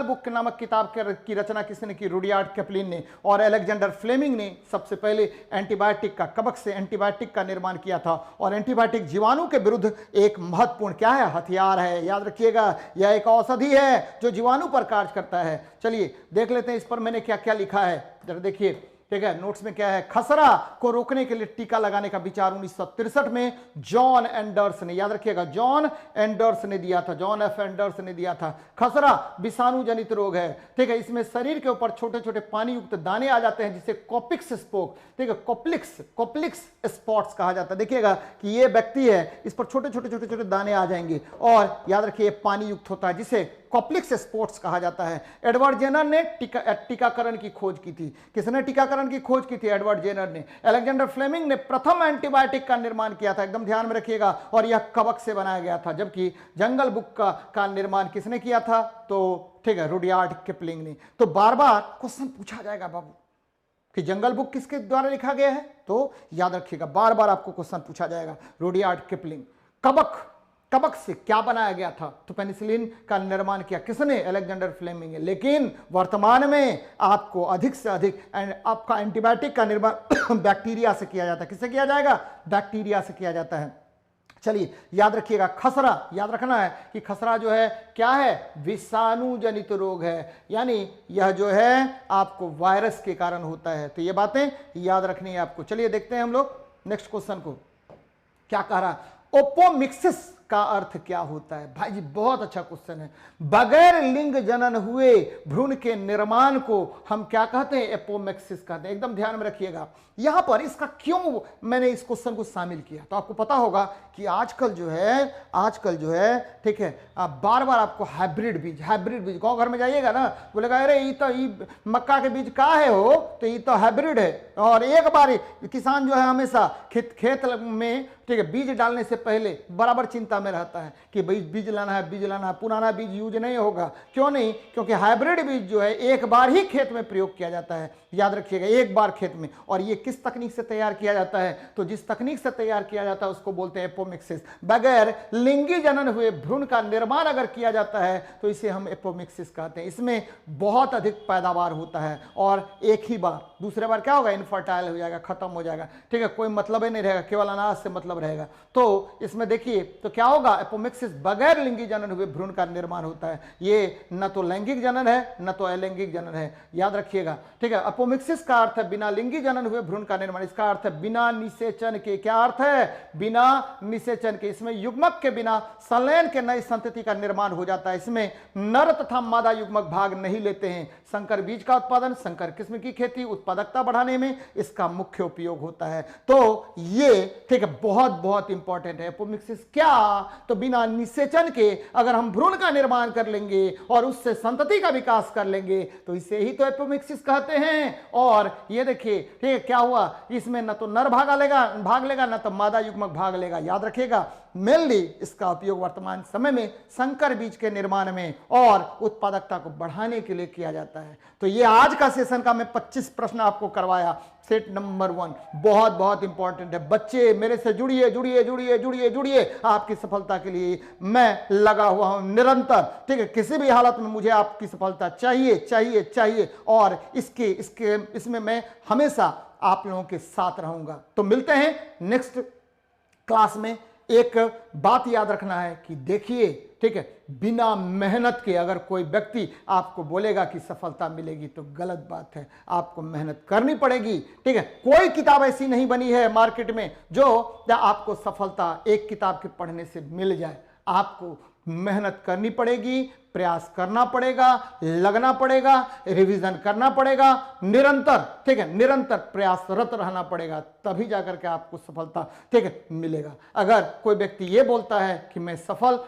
बुक नामक किताब की रचना किसने की, रुडयार्ड किपलिंग ने। और अलेक्जेंडर फ्लेमिंग ने सबसे पहले एंटीबायोटिक का, कवक से एंटीबायोटिक का निर्माण किया था। और एंटीबायोटिक जीवाणु के विरुद्ध एक महत्वपूर्ण क्या है, हथियार है। याद रखिएगा, यह एक औषधि है जो जीवाणु पर कार्य करता है। चलिए देख लेते हैं इस पर मैंने क्या क्या लिखा है, जरा देखिए। ठीक है, नोट्स में क्या है, खसरा को रोकने के लिए टीका लगाने का विचार 1963 में जॉन एंडर्स ने, याद रखिएगा, जॉन एंडर्स ने दिया था, जॉन एफ एंडर्स ने दिया था। खसरा विषाणु जनित रोग है। ठीक है, इसमें शरीर के ऊपर छोटे छोटे पानी युक्त दाने आ जाते हैं जिसे कोपिक्स स्पोक, ठीक है, कोप्लिक्स स्पॉट्स कहा जाता है। देखिएगा कि ये व्यक्ति है, इस पर छोटे छोटे दाने आ जाएंगे और याद रखिए पानी युक्त होता है जिसे कोप्लिक्स स्पॉट्स कहा जाता है। एडवर्ड जेनर ने टीकाकरण की खोज की थी। किसने टीकाकरण की खोज की थी, एडवर्ड जेनर ने। अलेक्जेंडर फ्लेमिंग ने प्रथम एंटीबायोटिक का निर्माण किया था, एकदम ध्यान में रखिएगा, और यह कवक से बनाया गया था। जबकि जंगल बुक का निर्माण किसने किया था, तो ठीक है, रुडयार्ड किपलिंग ने। तो बार बार क्वेश्चन पूछा जाएगा बाबू कि जंगल बुक किसके द्वारा लिखा गया है, तो याद रखिएगा बार बार आपको क्वेश्चन पूछा जाएगा। Rudyard Kipling. कवक से क्या बनाया गया था, तो पेनिसिलिन का निर्माण किया किसने, अलेक्जेंडर फ्लेमिंग ने। लेकिन वर्तमान में आपको अधिक से अधिक आपका एंटीबायोटिक का निर्माण बैक्टीरिया से किया जाता है। किससे किया जाएगा, बैक्टीरिया से किया जाता है। चलिए याद रखिएगा, खसरा, याद रखना है कि खसरा जो है क्या है, विषाणु जनित रोग है, यानी यह जो है आपको वायरस के कारण होता है। तो ये बातें याद रखनी है आपको। चलिए देखते हैं हम लोग नेक्स्ट क्वेश्चन को, क्या कह रहा है। ओपोमिक्सिस का अर्थ क्या होता है, भाई जी बहुत अच्छा क्वेश्चन है। बगैर लिंग जनन हुए भ्रूण के निर्माण को हम क्या कहते हैं, एपोमिक्सिस कहते हैं। एकदम ध्यान में रखिएगा, यहां पर इसका क्यों मैंने इस क्वेश्चन को शामिल किया, तो आपको पता होगा कि आजकल जो है ठीक है, बार बार आपको हाइब्रिड बीज गांव घर में जाइएगा ना, बोलेगा अरे ये तो मक्का के बीज का है हो, तो ये तो हाइब्रिड है। और एक बार किसान जो है हमेशा खेत में ठीक है बीज डालने से पहले बराबर चिंता में रहता है कि भाई बीज लाना है, पुराना बीज यूज नहीं होगा। क्यों नहीं, क्योंकि हाइब्रिड बीज जो है एक बार ही खेत में प्रयोग किया जाता है। याद रखिएगा, एक बार खेत में। और ये किस तकनीक से तैयार किया जाता है, तो जिस तकनीक से तैयार किया जाता है उसको बोलते हैं एपोमिक्सिस। बगैर लिंगी जनन हुए भ्रूण का निर्माण अगर किया जाता है तो इसे हम एपोमिक्सिस कहते हैं। इसमें बहुत अधिक पैदावार होता है और एक ही बार, दूसरे बार क्या होगा, इनफर्टाइल हो जाएगा, खत्म हो जाएगा। ठीक है, कोई मतलब ही नहीं रहेगा, केवल अनाज से मतलब रहेगा। तो इसमें देखिए तो क्या होगा, एपोमिक्सिस बगैर लिंगी जनन हुए भ्रूण का निर्माण होता है। ये न तो लैंगिक जनन है न तो अलैंगिक जनन है, याद रखिएगा। ठीक है, एपोमिक्सिस का अर्थ है बिना लिंगी जनन हुए भ्रूण का निर्माण। इसका अर्थ है बिना निषेचन के। क्या अर्थ है, बिना निषेचन के। इसमें युग्मक के बिना संलयन के नई संतति का निर्माण हो जाता है। इसमें नर तथा मादा युग्मक भाग नहीं लेते हैं। संकर बीज का उत्पादन, संकर किस्म की खेती उत्पादकता बढ़ाने में इसका मुख्य उपयोग होता है। तो ये ठीक है बहुत बहुत इंपॉर्टेंट है। एपोमिक्सिस क्या, तो बिना निषेचन के अगर हम भ्रूण का निर्माण कर लेंगे और उससे संतति का विकास कर लेंगे तो इसे ही तो एपोमिक्सिस कहते हैं। और ये देखिए ठीक है क्या हुआ, इसमें न तो नर भाग लेगा न तो मादा युग्मक भाग लेगा। याद रखिएगा, मेनली इसका उपयोग वर्तमान समय में संकर बीज के निर्माण में और उत्पादकता को बढ़ाने के लिए किया जाता है। तो ये आज का सेशन का मैं 25 प्रश्न आपको करवाया। सेट नंबर 1 बहुत बहुत इंपॉर्टेंट है। बच्चे मेरे से जुड़िए, आपकी सफलता के लिए मैं लगा हुआ हूं निरंतर। ठीक है, किसी भी हालत में मुझे आपकी सफलता चाहिए और इसमें मैं हमेशा आप लोगों के साथ रहूंगा। तो मिलते हैं नेक्स्ट क्लास में। एक बात याद रखना है कि देखिए ठीक है, बिना मेहनत के अगर कोई व्यक्ति आपको बोलेगा कि सफलता मिलेगी तो गलत बात है। आपको मेहनत करनी पड़ेगी। ठीक है, कोई किताब ऐसी नहीं बनी है मार्केट में जो आपको सफलता एक किताब के पढ़ने से मिल जाए। आपको मेहनत करनी पड़ेगी, प्रयास करना पड़ेगा, लगना पड़ेगा, रिवीजन करना पड़ेगा, निरंतर ठीक है, निरंतर प्रयासरत रहना पड़ेगा, तभी जाकर के आपको सफलता ठीक है मिलेगा। अगर कोई व्यक्ति ये बोलता है कि मैं सफल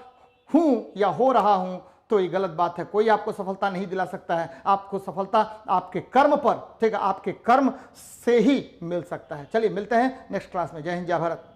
हूं या हो रहा हूं तो ये गलत बात है। कोई आपको सफलता नहीं दिला सकता है। आपको सफलता आपके कर्म पर ठीक है, आपके कर्म से ही मिल सकता है। चलिए मिलते हैं नेक्स्ट क्लास में। जय हिंद, जय भारत।